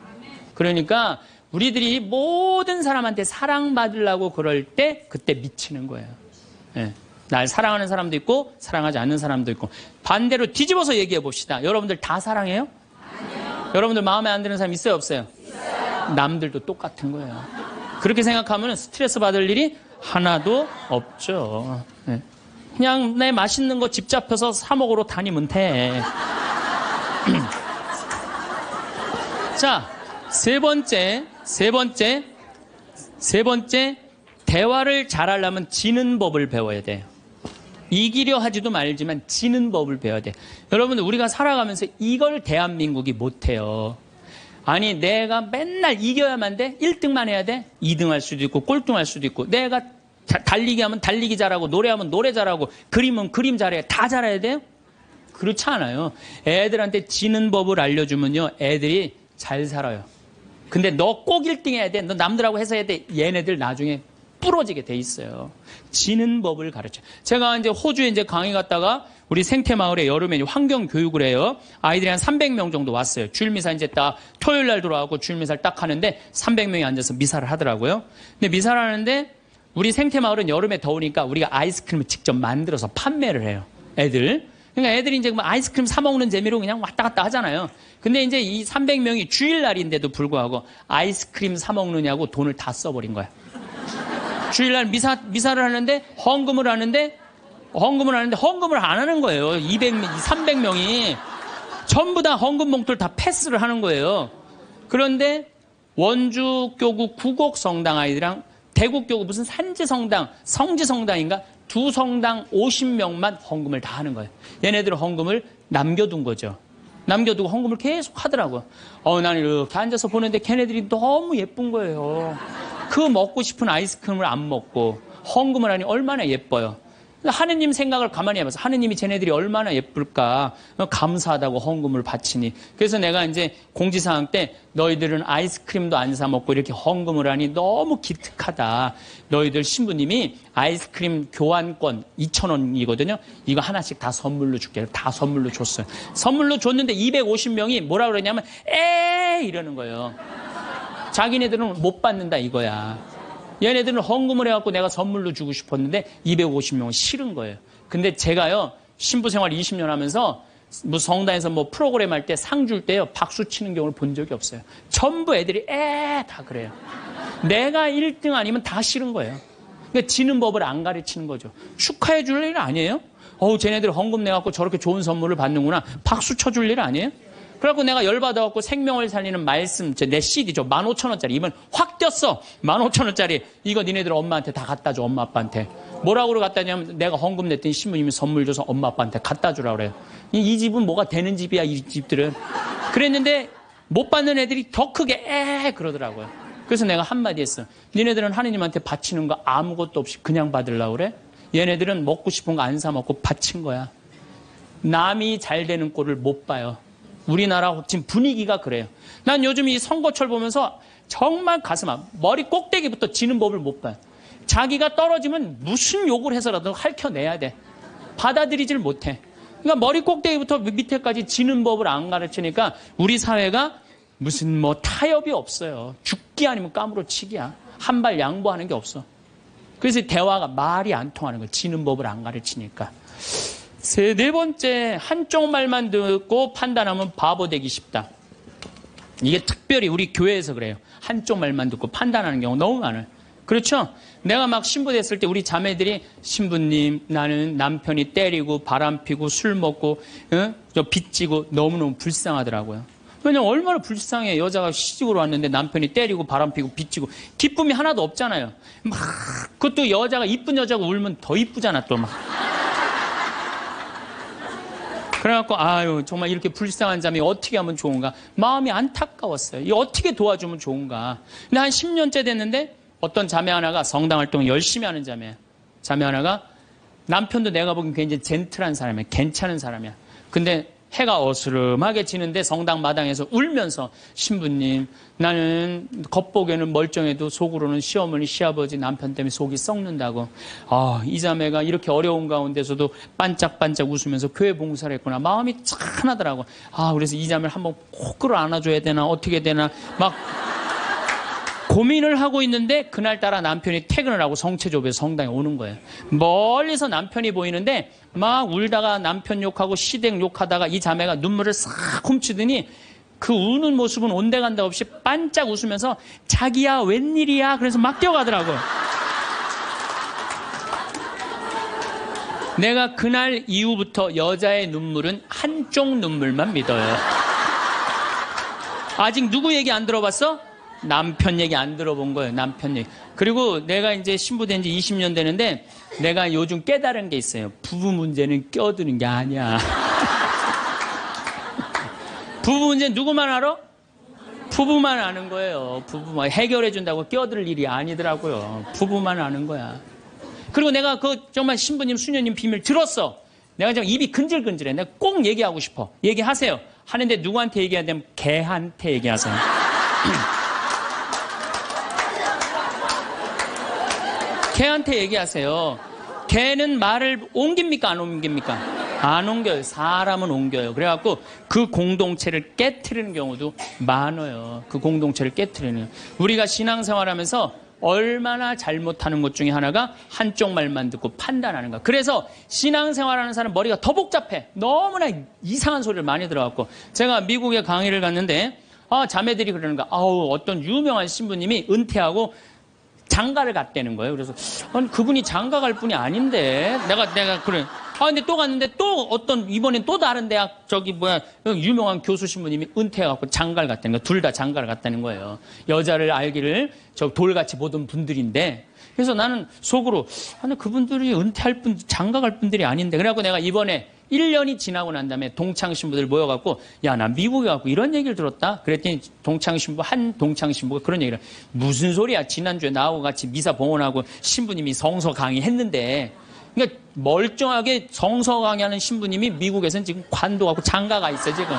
그러니까 우리들이 모든 사람한테 사랑받으려고 그럴 때 그때 미치는 거예요. 네. 날 사랑하는 사람도 있고 사랑하지 않는 사람도 있고. 반대로 뒤집어서 얘기해 봅시다. 여러분들 다 사랑해요? 아니요. 여러분들 마음에 안 드는 사람 있어요, 없어요? 있어요. 남들도 똑같은 거예요. 그렇게 생각하면 스트레스 받을 일이 하나도 없죠. 네. 그냥 내 맛있는 거 집 잡혀서 사 먹으러 다니면 돼. 자, 세 번째, 대화를 잘하려면 지는 법을 배워야 돼요. 이기려 하지도 말지만 지는 법을 배워야 돼. 여러분들 우리가 살아가면서 이걸 대한민국이 못해요. 아니 내가 맨날 이겨야만 돼? 1등만 해야 돼? 2등 할 수도 있고 꼴등 할 수도 있고, 내가 달리기 하면 달리기 잘하고 노래하면 노래 잘하고 그림은 그림 잘해, 다 잘해야 돼요? 그렇지 않아요. 애들한테 지는 법을 알려주면요 애들이 잘 살아요. 근데 너 꼭 1등 해야 돼, 너 남들하고 해서 해야 돼, 얘네들 나중에 부러지게 돼 있어요. 지는 법을 가르쳐. 제가 이제 호주에 이제 강의 갔다가 우리 생태마을에 여름에 환경 교육을 해요. 아이들이 한 300명 정도 왔어요. 주일미사 이제 딱 토요일 날 들어와고 주일미사를 딱 하는데 300명이 앉아서 미사를 하더라고요. 근데 미사를 하는데 우리 생태마을은 여름에 더우니까 우리가 아이스크림을 직접 만들어서 판매를 해요. 애들. 그러니까 애들이 이제 아이스크림 사 먹는 재미로 그냥 왔다 갔다 하잖아요. 근데 이제 이 300명이 주일날인데도 불구하고 아이스크림 사 먹느냐고 돈을 다 써버린 거야. 주일날 미사를 하는데 헌금을 하는데 헌금을 안 하는 거예요. 300명이 전부 다 헌금 봉투를 다 패스를 하는 거예요. 그런데 원주교구 구곡성당 아이들이랑 대구교구 무슨 산지성당, 성지성당인가 두 성당 50명만 헌금을 다 하는 거예요. 얘네들은 헌금을 남겨둔 거죠. 남겨두고 헌금을 계속 하더라고요. 나는 이렇게 앉아서 보는데 걔네들이 너무 예쁜 거예요. 그 먹고 싶은 아이스크림을 안 먹고 헌금을 하니 얼마나 예뻐요. 하느님 생각을 가만히 해봐서 하느님이 쟤네들이 얼마나 예쁠까, 감사하다고 헌금을 바치니. 그래서 내가 이제 공지사항 때 너희들은 아이스크림도 안 사 먹고 이렇게 헌금을 하니 너무 기특하다. 너희들 신부님이 아이스크림 교환권 2,000원이거든요. 이거 하나씩 다 선물로 줄게. 다 선물로 줬어요. 선물로 줬는데 250명이 뭐라 그러냐면 이러는 거예요. 자기네들은 못 받는다 이거야. 얘네들은 헌금을 해갖고 내가 선물로 주고 싶었는데 250명은 싫은 거예요. 근데 제가요 신부 생활 20년 하면서 뭐 성당에서 뭐 프로그램 할 때 상 줄 때요 박수 치는 경우를 본 적이 없어요. 전부 애들이 다 그래요. 내가 1등 아니면 다 싫은 거예요. 그러니까 지는 법을 안 가르치는 거죠. 축하해 줄 일 아니에요? 쟤네들 헌금 내갖고 저렇게 좋은 선물을 받는구나, 박수 쳐줄 일 아니에요? 그래갖고 내가 열받아갖고 생명을 살리는 말씀, 내 CD죠. 15,000원짜리. 이번 확 뛰었어. 15,000원짜리. 이거 니네들 엄마한테 다 갖다 줘, 엄마 아빠한테. 뭐라고 갖다 주냐면 내가 헌금 냈더니 신부님이 선물 줘서 엄마 아빠한테 갖다 주라 그래요. 이 집은 뭐가 되는 집이야, 이 집들은. 그랬는데 못 받는 애들이 더 크게 그러더라고요. 그래서 내가 한마디 했어. 니네들은 하느님한테 바치는 거 아무것도 없이 그냥 받으려고 그래? 얘네들은 먹고 싶은 거 안 사 먹고 바친 거야. 남이 잘 되는 꼴을 못 봐요. 우리나라 지금 분위기가 그래요. 난 요즘 이 선거철 보면서 정말 가슴 아파. 머리 꼭대기부터 지는 법을 못 봐요. 자기가 떨어지면 무슨 욕을 해서라도 핥혀내야 돼. 받아들이질 못해. 그러니까 머리 꼭대기부터 밑에까지 지는 법을 안 가르치니까 우리 사회가 무슨 뭐 타협이 없어요. 죽기 아니면 까무러치기야. 한 발 양보하는 게 없어. 그래서 대화가 말이 안 통하는 거예요. 지는 법을 안 가르치니까. 네 번째, 한쪽 말만 듣고 판단하면 바보 되기 쉽다. 이게 특별히 우리 교회에서 그래요. 한쪽 말만 듣고 판단하는 경우 너무 많아요. 그렇죠? 내가 막 신부됐을 때 우리 자매들이 신부님, 나는 남편이 때리고 바람피고 술 먹고 저 빚지고 너무너무 불쌍하더라고요. 왜냐면 얼마나 불쌍해. 여자가 시집으로 왔는데 남편이 때리고 바람피고 빚지고 기쁨이 하나도 없잖아요. 막 그것도 여자가 이쁜 여자가 울면 더 이쁘잖아 또 막. 그래갖고 아유 정말 이렇게 불쌍한 자매 어떻게 하면 좋은가 마음이 안타까웠어요. 이 어떻게 도와주면 좋은가. 근데 한 10년째 됐는데 어떤 자매 하나가 성당 활동을 열심히 하는 자매 하나가 남편도 내가 보기엔 굉장히 젠틀한 사람이야. 괜찮은 사람이야. 근데 해가 어스름하게 지는데 성당 마당에서 울면서 신부님 나는 겉보기에는 멀쩡해도 속으로는 시어머니 시아버지 남편 때문에 속이 썩는다고. 이 자매가 이렇게 어려운 가운데서도 반짝반짝 웃으면서 교회 봉사를 했구나. 마음이 찬하더라고. 그래서 이 자매를 한번 꼭 끌어안아줘야 되나 어떻게 되나 막 고민을 하고 있는데 그날따라 남편이 퇴근을 하고 성체조부에서 성당에 오는 거예요. 멀리서 남편이 보이는데 막 울다가 남편 욕하고 시댁 욕하다가 이 자매가 눈물을 싹 훔치더니 그 우는 모습은 온데간데 없이 반짝 웃으면서 자기야 웬일이야 그래서 막 뛰어가더라고요. 내가 그날 이후부터 여자의 눈물은 한쪽 눈물만 믿어요. 아직 누구 얘기 안 들어봤어? 남편 얘기 안 들어본 거예요. 남편 얘기. 그리고 내가 이제 신부된 지 20년 되는데 내가 요즘 깨달은 게 있어요. 부부 문제는 껴드는 게 아니야. 부부 문제 누구만 알아? 부부만 아는 거예요. 부부만 해결해 준다고 껴들 일이 아니더라고요. 부부만 아는 거야. 그리고 내가 그 정말 신부님 수녀님 비밀 들었어. 내가 지금 입이 근질근질해. 내가 꼭 얘기하고 싶어. 얘기하세요. 하는데 누구한테 얘기해야 되면 걔한테 얘기하세요. 걔한테 얘기하세요. 걔는 말을 옮깁니까? 안 옮깁니까? 안 옮겨요. 사람은 옮겨요. 그래갖고 그 공동체를 깨트리는 경우도 많아요. 그 공동체를 깨트리는. 우리가 신앙생활하면서 얼마나 잘못하는 것 중에 하나가 한쪽 말만 듣고 판단하는 거. 그래서 신앙생활하는 사람 머리가 더 복잡해. 너무나 이상한 소리를 많이 들어갖고. 제가 미국에 강의를 갔는데 자매들이 그러는 거야. 어떤 유명한 신부님이 은퇴하고 장가를 갔다는 거예요. 그래서 아니 그분이 장가 갈 분이 아닌데 내가 그래. 근데 또 갔는데 또 이번엔 또 다른 대학 유명한 교수 신부님이 은퇴해갖고 장가를 갔다는 거예요. 둘 다 장가를 갔다는 거예요. 여자를 알기를 돌같이 보던 분들인데. 그래서 나는 속으로 아니 그분들이 은퇴할 분 장가 갈 분들이 아닌데. 그래갖고 내가 이번에 1년이 지나고 난 다음에 동창 신부들 모여갖고 야 나 미국에 가고 이런 얘기를 들었다. 그랬더니 한 동창 신부가 그런 얘기를 무슨 소리야. 지난주에 나하고 같이 미사 봉헌하고 신부님이 성서 강의했는데. 그러니까 멀쩡하게 성서 강의하는 신부님이 미국에서는 지금 관도 가고 장가가 있어 지금.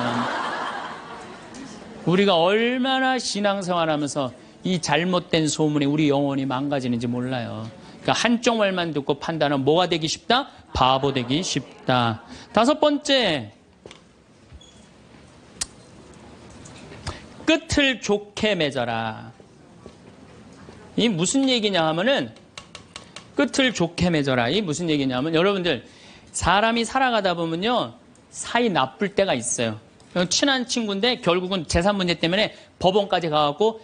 우리가 얼마나 신앙생활하면서 이 잘못된 소문에 우리 영혼이 망가지는지 몰라요. 그러니까 한쪽 말만 듣고 판단하면 뭐가 되기 쉽다? 바보 되기 쉽다. 다섯 번째, 끝을 좋게 맺어라. 이 무슨 얘기냐 하면은 끝을 좋게 맺어라. 이 무슨 얘기냐면 여러분들 사람이 살아가다 보면요 사이 나쁠 때가 있어요. 친한 친구인데 결국은 재산 문제 때문에 법원까지 가갖고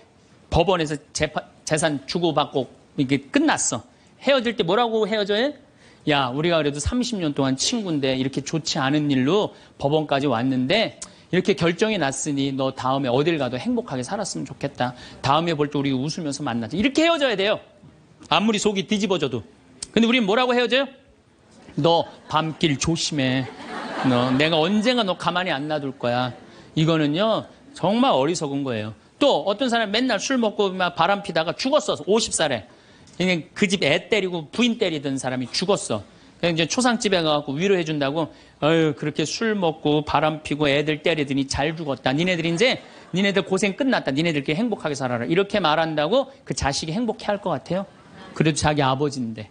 법원에서 재산 주고받고 이게 끝났어. 헤어질 때 뭐라고 헤어져요? 야 우리가 그래도 30년 동안 친구인데 이렇게 좋지 않은 일로 법원까지 왔는데 이렇게 결정이 났으니 너 다음에 어딜 가도 행복하게 살았으면 좋겠다. 다음에 볼 때 우리 웃으면서 만나자. 이렇게 헤어져야 돼요. 아무리 속이 뒤집어져도. 근데 우린 뭐라고 헤어져요? 너 밤길 조심해. 내가 언젠가 너 가만히 안 놔둘 거야. 이거는요 정말 어리석은 거예요. 또 어떤 사람 맨날 술 먹고 막 바람 피다가 죽었어. 50살에. 그 집 애 때리고 부인 때리던 사람이 죽었어. 그래서 이제 초상집에 가갖고 위로해 준다고 그렇게 술 먹고 바람 피고 애들 때리더니 잘 죽었다. 니네들 고생 끝났다. 니네들끼리 행복하게 살아라. 이렇게 말한다고 그 자식이 행복해 할 것 같아요? 그래도 자기 아버지인데.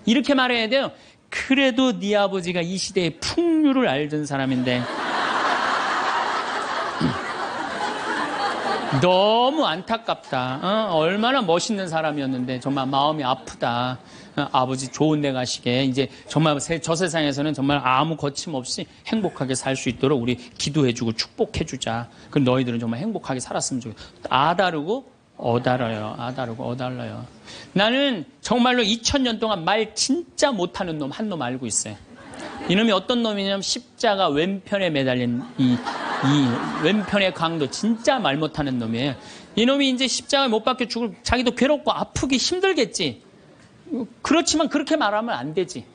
이렇게 말해야 돼요. 그래도 네 아버지가 이 시대의 풍류를 알던 사람인데. 너무 안타깝다. 얼마나 멋있는 사람이었는데 정말 마음이 아프다. 아버지 좋은 데 가시게 이제 정말 저 세상에서는 정말 아무 거침없이 행복하게 살 수 있도록 우리 기도해주고 축복해주자. 그럼 너희들은 정말 행복하게 살았으면 좋겠다. 아다르고 어달아요. 아다르고 어달라요. 나는 정말로 2000년 동안 말 진짜 못하는 놈 한 놈 알고 있어요. 이놈이 어떤 놈이냐면 십자가 왼편에 매달린 이 왼편의 강도, 진짜 말 못하는 놈이에요. 이놈이 이제 십자가에 못 박혀 죽을, 자기도 괴롭고 아프기 힘들겠지. 그렇지만 그렇게 말하면 안 되지.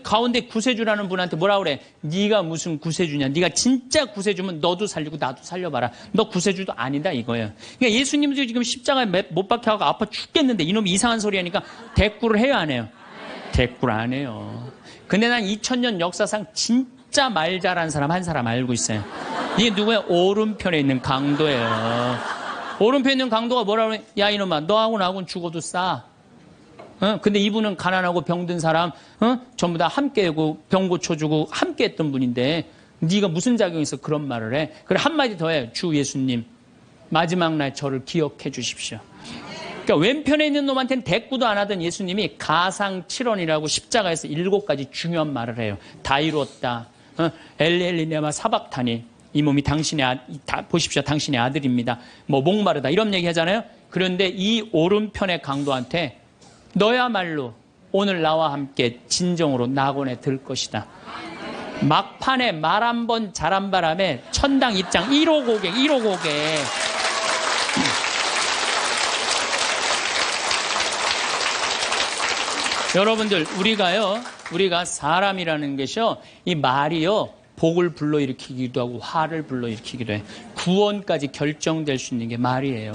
가운데 구세주라는 분한테 뭐라 그래? 네가 무슨 구세주냐? 네가 진짜 구세주면 너도 살리고 나도 살려봐라. 너 구세주도 아니다 이거예요. 그러니까 예수님도 지금 십자가에 못 박혀가고 아파 죽겠는데 이놈이 이상한 소리 하니까 대꾸를 해요 안 해요? 대꾸를 안 해요. 근데 난 2000년 역사상 진짜 말 잘하는 사람 한 사람 알고 있어요. 이게 누구야? 오른편에 있는 강도예요. 오른편에 있는 강도가 뭐라 그래? 야 이놈아, 너하고 나하고는 죽어도 싸. 근데 이분은 가난하고 병든 사람 전부 다 함께하고 병 고쳐주고 함께했던 분인데 네가 무슨 자격이 있어 그런 말을 해? 그래 한마디 더 해. 주 예수님 마지막 날 저를 기억해 주십시오. 그러니까 왼편에 있는 놈한테는 대꾸도 안 하던 예수님이 가상칠언이라고 십자가에서 7가지 중요한 말을 해요. 다 이루었다. 엘리엘리네마 사박타니, 이 몸이 당신의 보십시오, 당신의 아들입니다. 뭐 목마르다 이런 얘기 하잖아요. 그런데 이 오른편의 강도한테 너야말로 오늘 나와 함께 진정으로 낙원에 들 것이다. 막판에 말 한 번 잘한 바람에 천당 입장 1호 고객. 여러분들, 우리가 사람이라는 것이요, 이 말이요, 복을 불러일으키기도 하고 화를 불러일으키기도 해. 구원까지 결정될 수 있는 게 말이에요.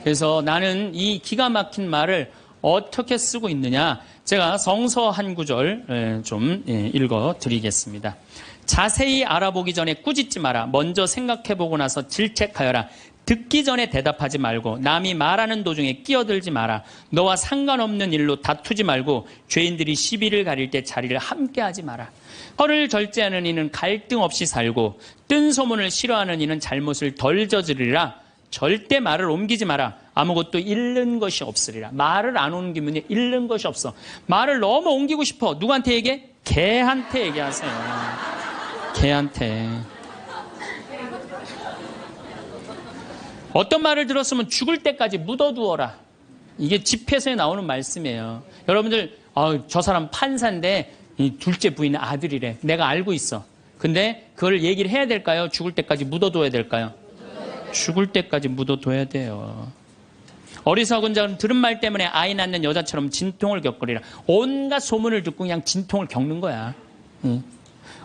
그래서 나는 이 기가 막힌 말을 어떻게 쓰고 있느냐, 제가 성서 한 구절 좀 읽어 드리겠습니다. 자세히 알아보기 전에 꾸짖지 마라. 먼저 생각해보고 나서 질책하여라. 듣기 전에 대답하지 말고 남이 말하는 도중에 끼어들지 마라. 너와 상관없는 일로 다투지 말고 죄인들이 시비를 가릴 때 자리를 함께하지 마라. 허를 절제하는 이는 갈등 없이 살고 뜬 소문을 싫어하는 이는 잘못을 덜 저지르리라. 절대 말을 옮기지 마라. 아무것도 잃는 것이 없으리라. 말을 안 옮기면 잃는 것이 없어. 말을 너무 옮기고 싶어. 누구한테 얘기해? 개한테 얘기하세요. 개한테. 어떤 말을 들었으면 죽을 때까지 묻어두어라. 이게 집회서에 나오는 말씀이에요. 여러분들, 저 사람 판사인데 이 둘째 부인은 아들이래. 내가 알고 있어. 근데 그걸 얘기를 해야 될까요? 죽을 때까지 묻어둬야 될까요? 죽을 때까지 묻어둬야 돼요. 어리석은 자는 들은 말 때문에 아이 낳는 여자처럼 진통을 겪으리라. 온갖 소문을 듣고 그냥 진통을 겪는 거야.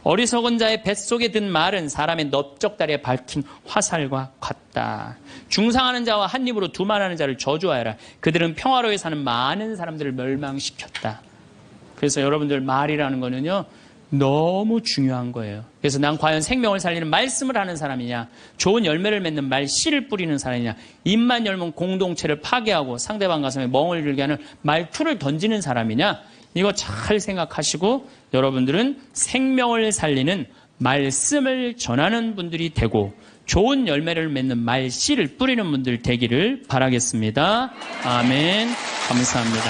어리석은 자의 뱃속에 든 말은 사람의 넓적다리에 밝힌 화살과 같다. 중상하는 자와 한 입으로 두말하는 자를 저주하여라. 그들은 평화로이 사는 많은 사람들을 멸망시켰다. 그래서 여러분들, 말이라는 거는요, 너무 중요한 거예요. 그래서 난 과연 생명을 살리는 말씀을 하는 사람이냐, 좋은 열매를 맺는 말 씨를 뿌리는 사람이냐, 입만 열면 공동체를 파괴하고 상대방 가슴에 멍을 들게 하는 말투를 던지는 사람이냐, 이거 잘 생각하시고 여러분들은 생명을 살리는 말씀을 전하는 분들이 되고 좋은 열매를 맺는 말 씨를 뿌리는 분들 되기를 바라겠습니다. 아멘. 감사합니다.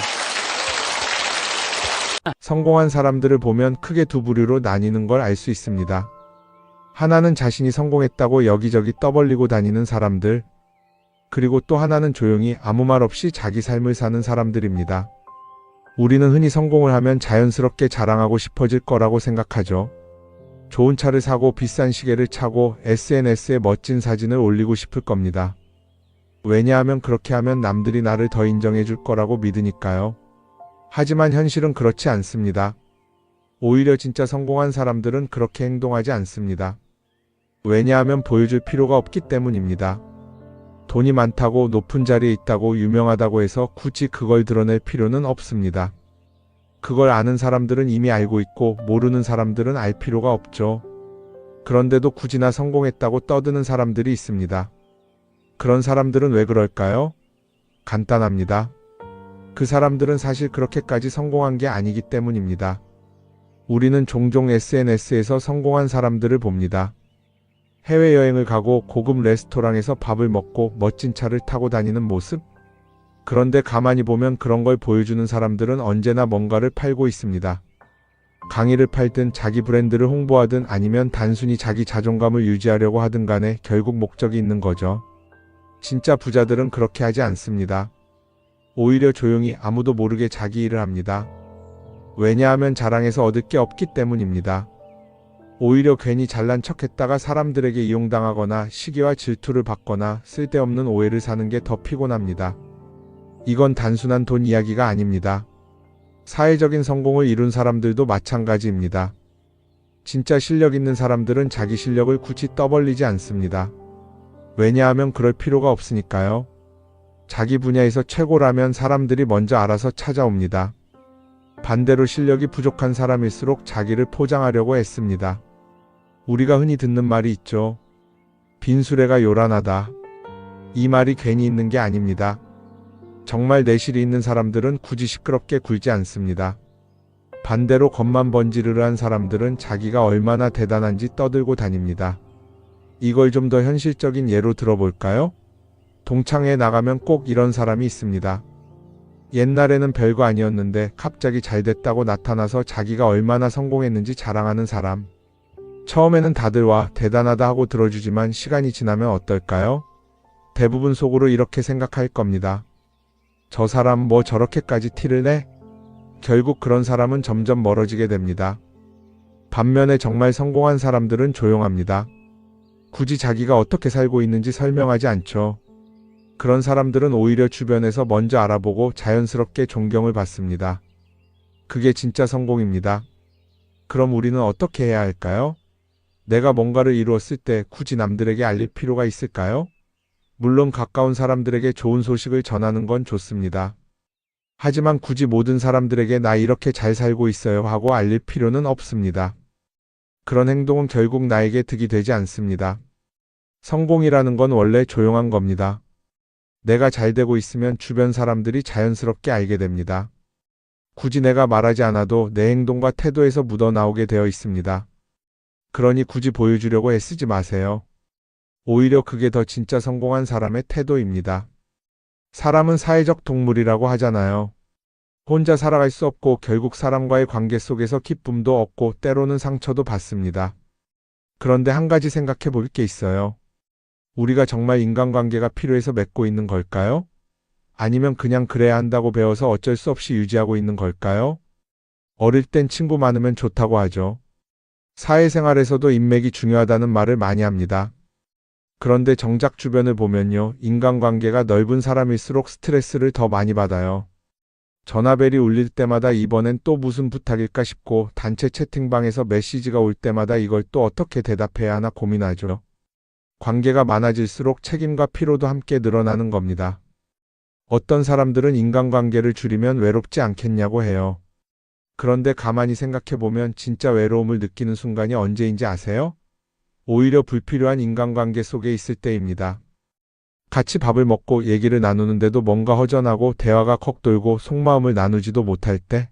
성공한 사람들을 보면 크게 두 부류로 나뉘는 걸 알 수 있습니다. 하나는 자신이 성공했다고 여기저기 떠벌리고 다니는 사람들, 그리고 또 하나는 조용히 아무 말 없이 자기 삶을 사는 사람들입니다. 우리는 흔히 성공을 하면 자연스럽게 자랑하고 싶어질 거라고 생각하죠. 좋은 차를 사고 비싼 시계를 차고 SNS에 멋진 사진을 올리고 싶을 겁니다. 왜냐하면 그렇게 하면 남들이 나를 더 인정해 줄 거라고 믿으니까요. 하지만 현실은 그렇지 않습니다. 오히려 진짜 성공한 사람들은 그렇게 행동하지 않습니다. 왜냐하면 보여줄 필요가 없기 때문입니다. 돈이 많다고 높은 자리에 있다고 유명하다고 해서 굳이 그걸 드러낼 필요는 없습니다. 그걸 아는 사람들은 이미 알고 있고 모르는 사람들은 알 필요가 없죠. 그런데도 굳이나 성공했다고 떠드는 사람들이 있습니다. 그런 사람들은 왜 그럴까요? 간단합니다. 그 사람들은 사실 그렇게까지 성공한 게 아니기 때문입니다. 우리는 종종 SNS에서 성공한 사람들을 봅니다. 해외여행을 가고 고급 레스토랑에서 밥을 먹고 멋진 차를 타고 다니는 모습? 그런데 가만히 보면 그런 걸 보여주는 사람들은 언제나 뭔가를 팔고 있습니다. 강의를 팔든 자기 브랜드를 홍보하든 아니면 단순히 자기 자존감을 유지하려고 하든 간에 결국 목적이 있는 거죠. 진짜 부자들은 그렇게 하지 않습니다. 오히려 조용히 아무도 모르게 자기 일을 합니다. 왜냐하면 자랑해서 얻을 게 없기 때문입니다. 오히려 괜히 잘난 척했다가 사람들에게 이용당하거나 시기와 질투를 받거나 쓸데없는 오해를 사는 게 더 피곤합니다. 이건 단순한 돈 이야기가 아닙니다. 사회적인 성공을 이룬 사람들도 마찬가지입니다. 진짜 실력 있는 사람들은 자기 실력을 굳이 떠벌리지 않습니다. 왜냐하면 그럴 필요가 없으니까요. 자기 분야에서 최고라면 사람들이 먼저 알아서 찾아옵니다. 반대로 실력이 부족한 사람일수록 자기를 포장하려고 애씁니다. 우리가 흔히 듣는 말이 있죠. 빈수레가 요란하다. 이 말이 괜히 있는 게 아닙니다. 정말 내실이 있는 사람들은 굳이 시끄럽게 굴지 않습니다. 반대로 겉만 번지르르한 사람들은 자기가 얼마나 대단한지 떠들고 다닙니다. 이걸 좀 더 현실적인 예로 들어볼까요? 동창회에 나가면 꼭 이런 사람이 있습니다. 옛날에는 별거 아니었는데 갑자기 잘 됐다고 나타나서 자기가 얼마나 성공했는지 자랑하는 사람. 처음에는 다들 와 대단하다 하고 들어주지만 시간이 지나면 어떨까요? 대부분 속으로 이렇게 생각할 겁니다. 저 사람 뭐 저렇게까지 티를 내? 결국 그런 사람은 점점 멀어지게 됩니다. 반면에 정말 성공한 사람들은 조용합니다. 굳이 자기가 어떻게 살고 있는지 설명하지 않죠. 그런 사람들은 오히려 주변에서 먼저 알아보고 자연스럽게 존경을 받습니다. 그게 진짜 성공입니다. 그럼 우리는 어떻게 해야 할까요? 내가 뭔가를 이루었을 때 굳이 남들에게 알릴 필요가 있을까요? 물론 가까운 사람들에게 좋은 소식을 전하는 건 좋습니다. 하지만 굳이 모든 사람들에게 나 이렇게 잘 살고 있어요 하고 알릴 필요는 없습니다. 그런 행동은 결국 나에게 득이 되지 않습니다. 성공이라는 건 원래 조용한 겁니다. 내가 잘 되고 있으면 주변 사람들이 자연스럽게 알게 됩니다. 굳이 내가 말하지 않아도 내 행동과 태도에서 묻어나오게 되어 있습니다. 그러니 굳이 보여주려고 애쓰지 마세요. 오히려 그게 더 진짜 성공한 사람의 태도입니다. 사람은 사회적 동물이라고 하잖아요. 혼자 살아갈 수 없고 결국 사람과의 관계 속에서 기쁨도 얻고 때로는 상처도 받습니다. 그런데 한 가지 생각해 볼 게 있어요. 우리가 정말 인간관계가 필요해서 맺고 있는 걸까요? 아니면 그냥 그래야 한다고 배워서 어쩔 수 없이 유지하고 있는 걸까요? 어릴 땐 친구 많으면 좋다고 하죠. 사회생활에서도 인맥이 중요하다는 말을 많이 합니다. 그런데 정작 주변을 보면요. 인간관계가 넓은 사람일수록 스트레스를 더 많이 받아요. 전화벨이 울릴 때마다 이번엔 또 무슨 부탁일까 싶고 단체 채팅방에서 메시지가 올 때마다 이걸 또 어떻게 대답해야 하나 고민하죠. 관계가 많아질수록 책임과 피로도 함께 늘어나는 겁니다. 어떤 사람들은 인간관계를 줄이면 외롭지 않겠냐고 해요. 그런데 가만히 생각해보면 진짜 외로움을 느끼는 순간이 언제인지 아세요? 오히려 불필요한 인간관계 속에 있을 때입니다. 같이 밥을 먹고 얘기를 나누는데도 뭔가 허전하고 대화가 컥 돌고 속마음을 나누지도 못할 때?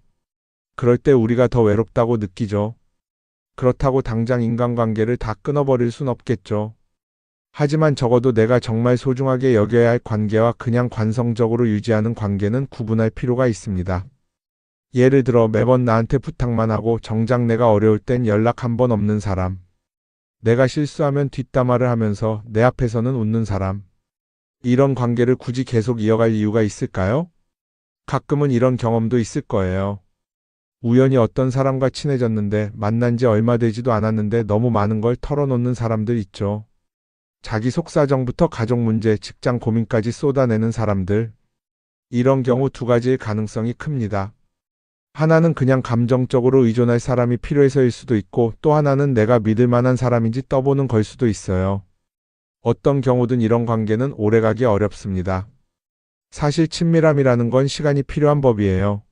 그럴 때 우리가 더 외롭다고 느끼죠. 그렇다고 당장 인간관계를 다 끊어버릴 순 없겠죠. 하지만 적어도 내가 정말 소중하게 여겨야 할 관계와 그냥 관성적으로 유지하는 관계는 구분할 필요가 있습니다. 예를 들어 매번 나한테 부탁만 하고 정작 내가 어려울 땐 연락 한 번 없는 사람. 내가 실수하면 뒷담화를 하면서 내 앞에서는 웃는 사람. 이런 관계를 굳이 계속 이어갈 이유가 있을까요? 가끔은 이런 경험도 있을 거예요. 우연히 어떤 사람과 친해졌는데 만난 지 얼마 되지도 않았는데 너무 많은 걸 털어놓는 사람들 있죠. 자기 속사정부터 가족 문제, 직장 고민까지 쏟아내는 사람들. 이런 경우 두 가지의 가능성이 큽니다. 하나는 그냥 감정적으로 의존할 사람이 필요해서일 수도 있고 또 하나는 내가 믿을 만한 사람인지 떠보는 걸 수도 있어요. 어떤 경우든 이런 관계는 오래가기 어렵습니다. 사실 친밀함이라는 건 시간이 필요한 법이에요.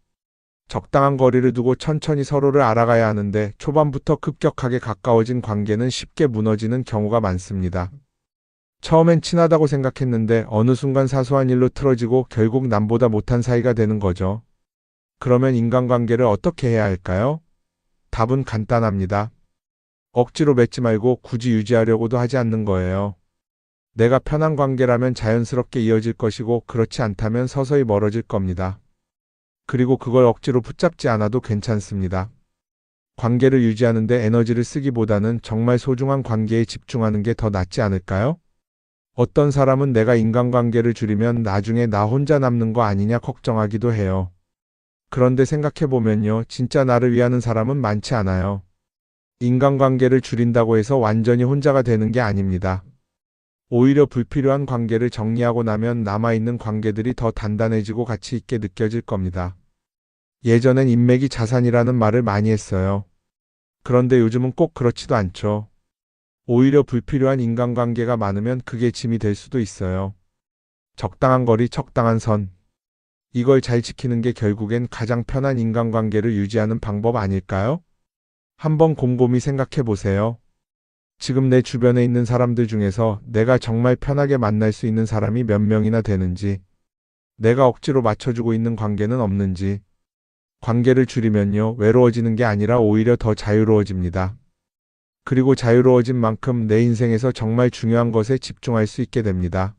적당한 거리를 두고 천천히 서로를 알아가야 하는데 초반부터 급격하게 가까워진 관계는 쉽게 무너지는 경우가 많습니다. 처음엔 친하다고 생각했는데 어느 순간 사소한 일로 틀어지고 결국 남보다 못한 사이가 되는 거죠. 그러면 인간관계를 어떻게 해야 할까요? 답은 간단합니다. 억지로 맺지 말고 굳이 유지하려고도 하지 않는 거예요. 내가 편한 관계라면 자연스럽게 이어질 것이고 그렇지 않다면 서서히 멀어질 겁니다. 그리고 그걸 억지로 붙잡지 않아도 괜찮습니다. 관계를 유지하는데 에너지를 쓰기보다는 정말 소중한 관계에 집중하는 게 더 낫지 않을까요? 어떤 사람은 내가 인간관계를 줄이면 나중에 나 혼자 남는 거 아니냐 걱정하기도 해요. 그런데 생각해보면요, 진짜 나를 위하는 사람은 많지 않아요. 인간관계를 줄인다고 해서 완전히 혼자가 되는 게 아닙니다. 오히려 불필요한 관계를 정리하고 나면 남아있는 관계들이 더 단단해지고 가치 있게 느껴질 겁니다. 예전엔 인맥이 자산이라는 말을 많이 했어요. 그런데 요즘은 꼭 그렇지도 않죠. 오히려 불필요한 인간관계가 많으면 그게 짐이 될 수도 있어요. 적당한 거리, 적당한 선. 이걸 잘 지키는 게 결국엔 가장 편한 인간관계를 유지하는 방법 아닐까요? 한번 곰곰이 생각해 보세요. 지금 내 주변에 있는 사람들 중에서 내가 정말 편하게 만날 수 있는 사람이 몇 명이나 되는지, 내가 억지로 맞춰주고 있는 관계는 없는지. 관계를 줄이면요, 외로워지는 게 아니라 오히려 더 자유로워집니다. 그리고 자유로워진 만큼 내 인생에서 정말 중요한 것에 집중할 수 있게 됩니다.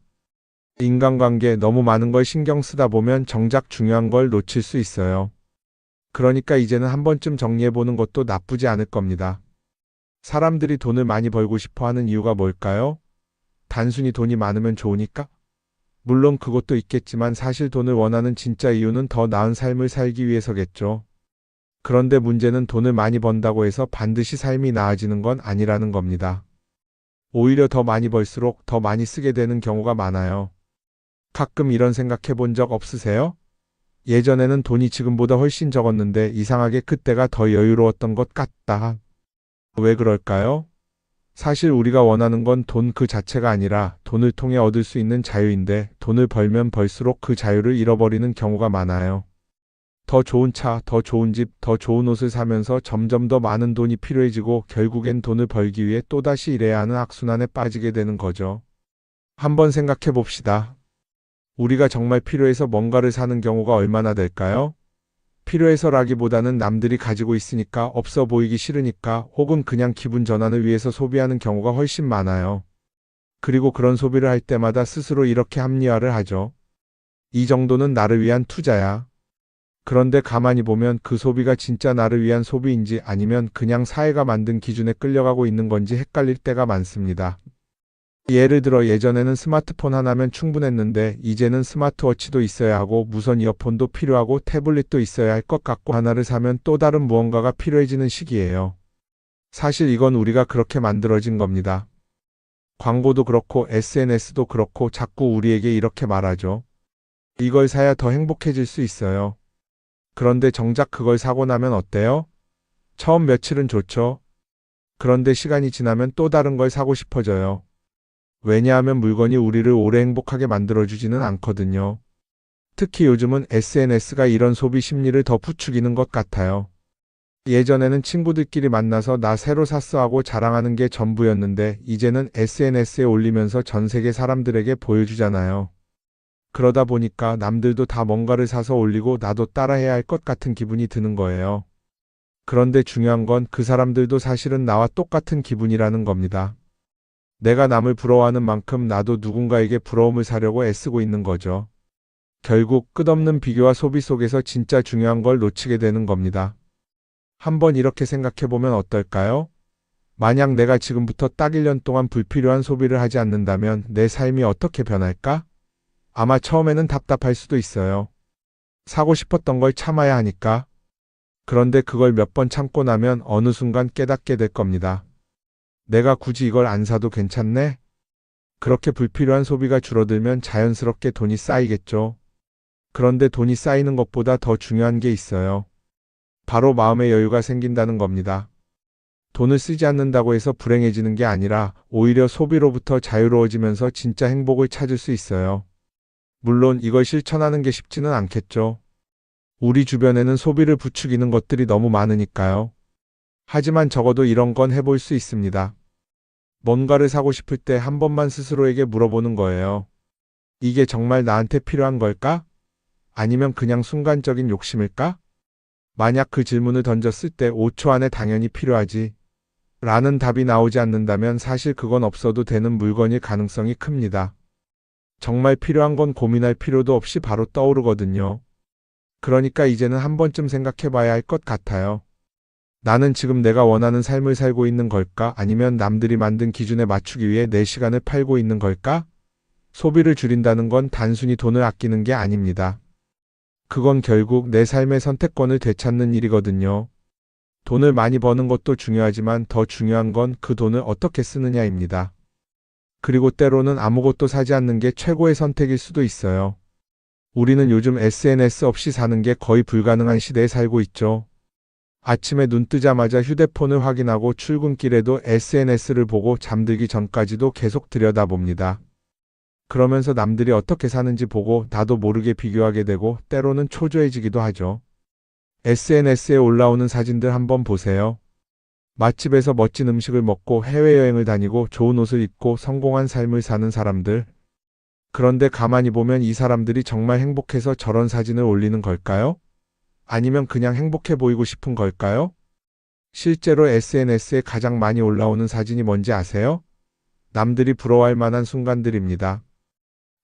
인간관계 너무 많은 걸 신경 쓰다 보면 정작 중요한 걸 놓칠 수 있어요. 그러니까 이제는 한 번쯤 정리해보는 것도 나쁘지 않을 겁니다. 사람들이 돈을 많이 벌고 싶어 하는 이유가 뭘까요? 단순히 돈이 많으면 좋으니까? 물론 그것도 있겠지만 사실 돈을 원하는 진짜 이유는 더 나은 삶을 살기 위해서겠죠. 그런데 문제는 돈을 많이 번다고 해서 반드시 삶이 나아지는 건 아니라는 겁니다. 오히려 더 많이 벌수록 더 많이 쓰게 되는 경우가 많아요. 가끔 이런 생각해 본 적 없으세요? 예전에는 돈이 지금보다 훨씬 적었는데 이상하게 그때가 더 여유로웠던 것 같다. 왜 그럴까요? 사실 우리가 원하는 건 돈 그 자체가 아니라 돈을 통해 얻을 수 있는 자유인데 돈을 벌면 벌수록 그 자유를 잃어버리는 경우가 많아요. 더 좋은 차, 더 좋은 집, 더 좋은 옷을 사면서 점점 더 많은 돈이 필요해지고 결국엔 돈을 벌기 위해 또다시 일해야 하는 악순환에 빠지게 되는 거죠. 한번 생각해 봅시다. 우리가 정말 필요해서 뭔가를 사는 경우가 얼마나 될까요? 필요해서라기보다는 남들이 가지고 있으니까 없어 보이기 싫으니까 혹은 그냥 기분 전환을 위해서 소비하는 경우가 훨씬 많아요. 그리고 그런 소비를 할 때마다 스스로 이렇게 합리화를 하죠. 이 정도는 나를 위한 투자야. 그런데 가만히 보면 그 소비가 진짜 나를 위한 소비인지 아니면 그냥 사회가 만든 기준에 끌려가고 있는 건지 헷갈릴 때가 많습니다. 예를 들어 예전에는 스마트폰 하나면 충분했는데 이제는 스마트워치도 있어야 하고 무선 이어폰도 필요하고 태블릿도 있어야 할 것 같고 하나를 사면 또 다른 무언가가 필요해지는 시기예요. 사실 이건 우리가 그렇게 만들어진 겁니다. 광고도 그렇고 SNS도 그렇고 자꾸 우리에게 이렇게 말하죠. 이걸 사야 더 행복해질 수 있어요. 그런데 정작 그걸 사고 나면 어때요? 처음 며칠은 좋죠. 그런데 시간이 지나면 또 다른 걸 사고 싶어져요. 왜냐하면 물건이 우리를 오래 행복하게 만들어주지는 않거든요. 특히 요즘은 SNS가 이런 소비 심리를 더 부추기는 것 같아요. 예전에는 친구들끼리 만나서 나 새로 샀어 하고 자랑하는 게 전부였는데 이제는 SNS에 올리면서 전 세계 사람들에게 보여주잖아요. 그러다 보니까 남들도 다 뭔가를 사서 올리고 나도 따라해야 할 것 같은 기분이 드는 거예요. 그런데 중요한 건 그 사람들도 사실은 나와 똑같은 기분이라는 겁니다. 내가 남을 부러워하는 만큼 나도 누군가에게 부러움을 사려고 애쓰고 있는 거죠. 결국 끝없는 비교와 소비 속에서 진짜 중요한 걸 놓치게 되는 겁니다. 한번 이렇게 생각해보면 어떨까요? 만약 내가 지금부터 딱 1년 동안 불필요한 소비를 하지 않는다면 내 삶이 어떻게 변할까? 아마 처음에는 답답할 수도 있어요. 사고 싶었던 걸 참아야 하니까. 그런데 그걸 몇 번 참고 나면 어느 순간 깨닫게 될 겁니다. 내가 굳이 이걸 안 사도 괜찮네? 그렇게 불필요한 소비가 줄어들면 자연스럽게 돈이 쌓이겠죠. 그런데 돈이 쌓이는 것보다 더 중요한 게 있어요. 바로 마음의 여유가 생긴다는 겁니다. 돈을 쓰지 않는다고 해서 불행해지는 게 아니라 오히려 소비로부터 자유로워지면서 진짜 행복을 찾을 수 있어요. 물론 이걸 실천하는 게 쉽지는 않겠죠. 우리 주변에는 소비를 부추기는 것들이 너무 많으니까요. 하지만 적어도 이런 건 해볼 수 있습니다. 뭔가를 사고 싶을 때 한 번만 스스로에게 물어보는 거예요. 이게 정말 나한테 필요한 걸까? 아니면 그냥 순간적인 욕심일까? 만약 그 질문을 던졌을 때 5초 안에 당연히 필요하지. 라는 답이 나오지 않는다면 사실 그건 없어도 되는 물건일 가능성이 큽니다. 정말 필요한 건 고민할 필요도 없이 바로 떠오르거든요. 그러니까 이제는 한 번쯤 생각해 봐야 할 것 같아요. 나는 지금 내가 원하는 삶을 살고 있는 걸까? 아니면 남들이 만든 기준에 맞추기 위해 내 시간을 팔고 있는 걸까? 소비를 줄인다는 건 단순히 돈을 아끼는 게 아닙니다. 그건 결국 내 삶의 선택권을 되찾는 일이거든요. 돈을 많이 버는 것도 중요하지만 더 중요한 건 그 돈을 어떻게 쓰느냐입니다. 그리고 때로는 아무것도 사지 않는 게 최고의 선택일 수도 있어요. 우리는 요즘 SNS 없이 사는 게 거의 불가능한 시대에 살고 있죠. 아침에 눈 뜨자마자 휴대폰을 확인하고 출근길에도 SNS를 보고 잠들기 전까지도 계속 들여다봅니다. 그러면서 남들이 어떻게 사는지 보고 나도 모르게 비교하게 되고 때로는 초조해지기도 하죠. SNS에 올라오는 사진들 한번 보세요. 맛집에서 멋진 음식을 먹고 해외여행을 다니고 좋은 옷을 입고 성공한 삶을 사는 사람들. 그런데 가만히 보면 이 사람들이 정말 행복해서 저런 사진을 올리는 걸까요? 아니면 그냥 행복해 보이고 싶은 걸까요? 실제로 SNS에 가장 많이 올라오는 사진이 뭔지 아세요? 남들이 부러워할 만한 순간들입니다.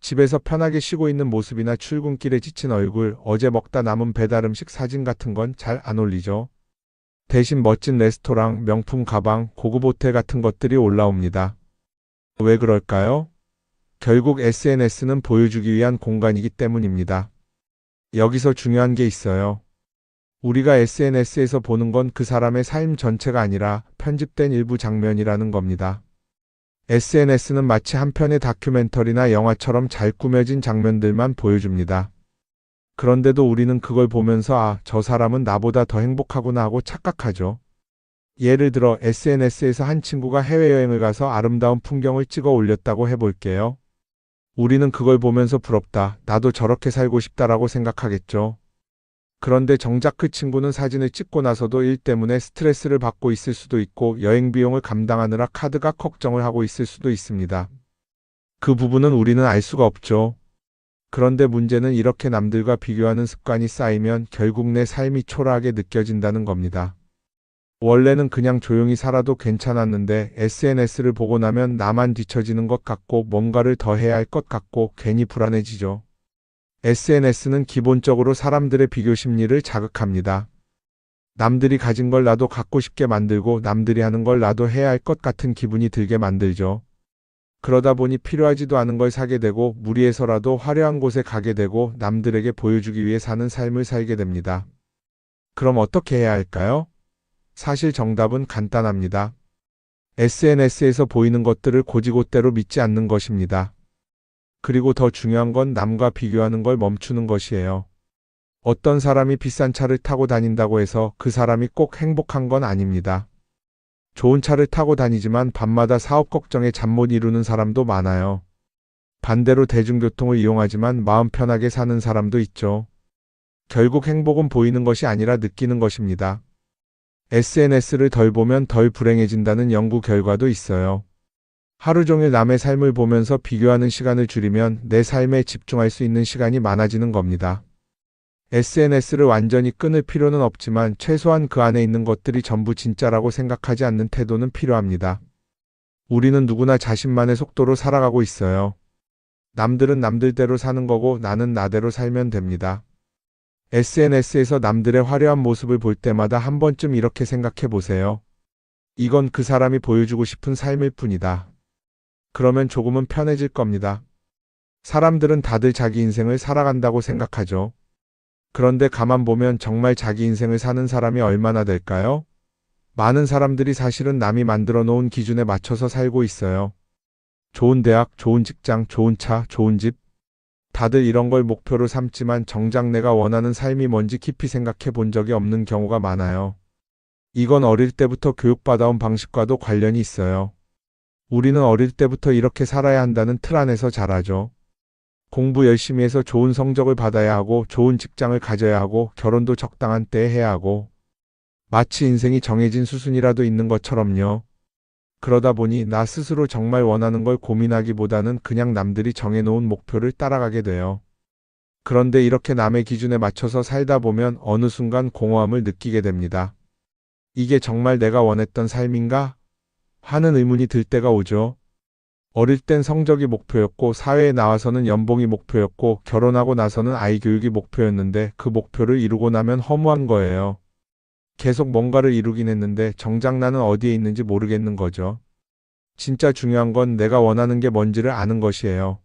집에서 편하게 쉬고 있는 모습이나 출근길에 지친 얼굴, 어제 먹다 남은 배달 음식 사진 같은 건 잘 안 올리죠. 대신 멋진 레스토랑, 명품 가방, 고급 호텔 같은 것들이 올라옵니다. 왜 그럴까요? 결국 SNS는 보여주기 위한 공간이기 때문입니다. 여기서 중요한 게 있어요. 우리가 SNS에서 보는 건 그 사람의 삶 전체가 아니라 편집된 일부 장면이라는 겁니다. SNS는 마치 한 편의 다큐멘터리나 영화처럼 잘 꾸며진 장면들만 보여줍니다. 그런데도 우리는 그걸 보면서 아, 저 사람은 나보다 더 행복하구나 하고 착각하죠. 예를 들어 SNS에서 한 친구가 해외여행을 가서 아름다운 풍경을 찍어 올렸다고 해볼게요. 우리는 그걸 보면서 부럽다, 나도 저렇게 살고 싶다라고 생각하겠죠. 그런데 정작 그 친구는 사진을 찍고 나서도 일 때문에 스트레스를 받고 있을 수도 있고 여행 비용을 감당하느라 카드가 걱정을 하고 있을 수도 있습니다. 그 부분은 우리는 알 수가 없죠. 그런데 문제는 이렇게 남들과 비교하는 습관이 쌓이면 결국 내 삶이 초라하게 느껴진다는 겁니다. 원래는 그냥 조용히 살아도 괜찮았는데 SNS를 보고 나면 나만 뒤처지는 것 같고 뭔가를 더 해야 할 것 같고 괜히 불안해지죠. SNS는 기본적으로 사람들의 비교 심리를 자극합니다. 남들이 가진 걸 나도 갖고 싶게 만들고 남들이 하는 걸 나도 해야 할 것 같은 기분이 들게 만들죠. 그러다 보니 필요하지도 않은 걸 사게 되고 무리해서라도 화려한 곳에 가게 되고 남들에게 보여주기 위해 사는 삶을 살게 됩니다. 그럼 어떻게 해야 할까요? 사실 정답은 간단합니다. SNS에서 보이는 것들을 곧이곧대로 믿지 않는 것입니다. 그리고 더 중요한 건 남과 비교하는 걸 멈추는 것이에요. 어떤 사람이 비싼 차를 타고 다닌다고 해서 그 사람이 꼭 행복한 건 아닙니다. 좋은 차를 타고 다니지만 밤마다 사업 걱정에 잠 못 이루는 사람도 많아요. 반대로 대중교통을 이용하지만 마음 편하게 사는 사람도 있죠. 결국 행복은 보이는 것이 아니라 느끼는 것입니다. SNS를 덜 보면 덜 불행해진다는 연구 결과도 있어요. 하루 종일 남의 삶을 보면서 비교하는 시간을 줄이면 내 삶에 집중할 수 있는 시간이 많아지는 겁니다. SNS를 완전히 끊을 필요는 없지만 최소한 그 안에 있는 것들이 전부 진짜라고 생각하지 않는 태도는 필요합니다. 우리는 누구나 자신만의 속도로 살아가고 있어요. 남들은 남들대로 사는 거고 나는 나대로 살면 됩니다. SNS에서 남들의 화려한 모습을 볼 때마다 한 번쯤 이렇게 생각해 보세요. 이건 그 사람이 보여주고 싶은 삶일 뿐이다. 그러면 조금은 편해질 겁니다. 사람들은 다들 자기 인생을 살아간다고 생각하죠. 그런데 가만 보면 정말 자기 인생을 사는 사람이 얼마나 될까요? 많은 사람들이 사실은 남이 만들어 놓은 기준에 맞춰서 살고 있어요. 좋은 대학, 좋은 직장, 좋은 차, 좋은 집. 다들 이런 걸 목표로 삼지만 정작 내가 원하는 삶이 뭔지 깊이 생각해 본 적이 없는 경우가 많아요. 이건 어릴 때부터 교육받아온 방식과도 관련이 있어요. 우리는 어릴 때부터 이렇게 살아야 한다는 틀 안에서 자라죠. 공부 열심히 해서 좋은 성적을 받아야 하고 좋은 직장을 가져야 하고 결혼도 적당한 때에 해야 하고 마치 인생이 정해진 수순이라도 있는 것처럼요. 그러다 보니 나 스스로 정말 원하는 걸 고민하기보다는 그냥 남들이 정해놓은 목표를 따라가게 돼요. 그런데 이렇게 남의 기준에 맞춰서 살다 보면 어느 순간 공허함을 느끼게 됩니다. 이게 정말 내가 원했던 삶인가? 하는 의문이 들 때가 오죠. 어릴 땐 성적이 목표였고, 사회에 나와서는 연봉이 목표였고, 결혼하고 나서는 아이 교육이 목표였는데 그 목표를 이루고 나면 허무한 거예요. 계속 뭔가를 이루긴 했는데 정작 나는 어디에 있는지 모르겠는 거죠. 진짜 중요한 건 내가 원하는 게 뭔지를 아는 것이에요.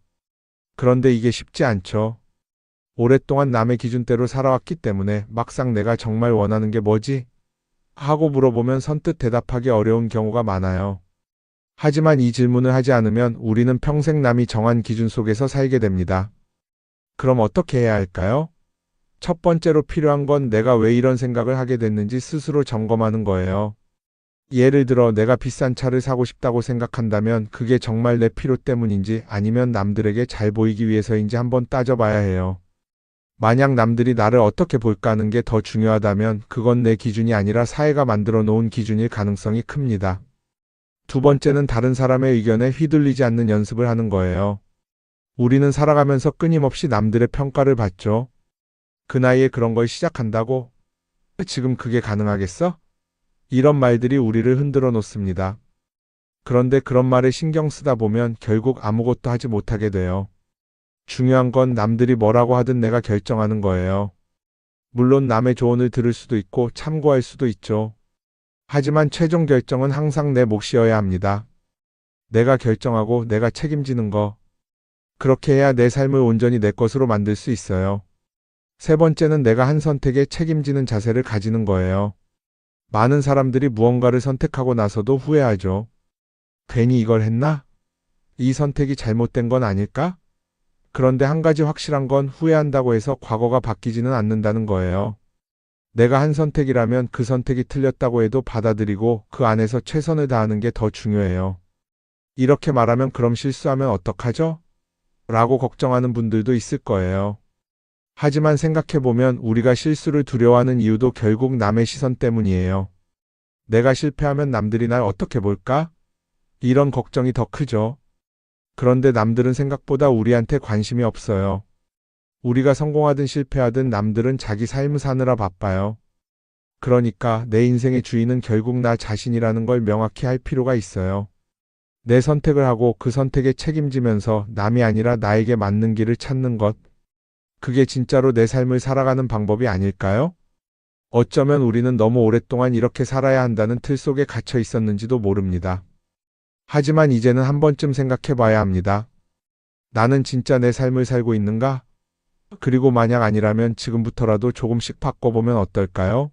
그런데 이게 쉽지 않죠. 오랫동안 남의 기준대로 살아왔기 때문에 막상 내가 정말 원하는 게 뭐지? 하고 물어보면 선뜻 대답하기 어려운 경우가 많아요. 하지만 이 질문을 하지 않으면 우리는 평생 남이 정한 기준 속에서 살게 됩니다. 그럼 어떻게 해야 할까요? 첫 번째로 필요한 건 내가 왜 이런 생각을 하게 됐는지 스스로 점검하는 거예요. 예를 들어 내가 비싼 차를 사고 싶다고 생각한다면 그게 정말 내 필요 때문인지 아니면 남들에게 잘 보이기 위해서인지 한번 따져봐야 해요. 만약 남들이 나를 어떻게 볼까 하는 게 더 중요하다면 그건 내 기준이 아니라 사회가 만들어 놓은 기준일 가능성이 큽니다. 두 번째는 다른 사람의 의견에 휘둘리지 않는 연습을 하는 거예요. 우리는 살아가면서 끊임없이 남들의 평가를 받죠. 그 나이에 그런 걸 시작한다고? 지금 그게 가능하겠어? 이런 말들이 우리를 흔들어 놓습니다. 그런데 그런 말에 신경 쓰다 보면 결국 아무것도 하지 못하게 돼요. 중요한 건 남들이 뭐라고 하든 내가 결정하는 거예요. 물론 남의 조언을 들을 수도 있고 참고할 수도 있죠. 하지만 최종 결정은 항상 내 몫이어야 합니다. 내가 결정하고 내가 책임지는 거. 그렇게 해야 내 삶을 온전히 내 것으로 만들 수 있어요. 세 번째는 내가 한 선택에 책임지는 자세를 가지는 거예요. 많은 사람들이 무언가를 선택하고 나서도 후회하죠. 괜히 이걸 했나? 이 선택이 잘못된 건 아닐까? 그런데 한 가지 확실한 건 후회한다고 해서 과거가 바뀌지는 않는다는 거예요. 내가 한 선택이라면 그 선택이 틀렸다고 해도 받아들이고 그 안에서 최선을 다하는 게 더 중요해요. 이렇게 말하면 그럼 실수하면 어떡하죠? 라고 걱정하는 분들도 있을 거예요. 하지만 생각해보면 우리가 실수를 두려워하는 이유도 결국 남의 시선 때문이에요. 내가 실패하면 남들이 날 어떻게 볼까? 이런 걱정이 더 크죠. 그런데 남들은 생각보다 우리한테 관심이 없어요. 우리가 성공하든 실패하든 남들은 자기 삶을 사느라 바빠요. 그러니까 내 인생의 주인은 결국 나 자신이라는 걸 명확히 할 필요가 있어요. 내 선택을 하고 그 선택에 책임지면서 남이 아니라 나에게 맞는 길을 찾는 것. 그게 진짜로 내 삶을 살아가는 방법이 아닐까요? 어쩌면 우리는 너무 오랫동안 이렇게 살아야 한다는 틀 속에 갇혀 있었는지도 모릅니다. 하지만 이제는 한 번쯤 생각해 봐야 합니다. 나는 진짜 내 삶을 살고 있는가? 그리고 만약 아니라면 지금부터라도 조금씩 바꿔보면 어떨까요?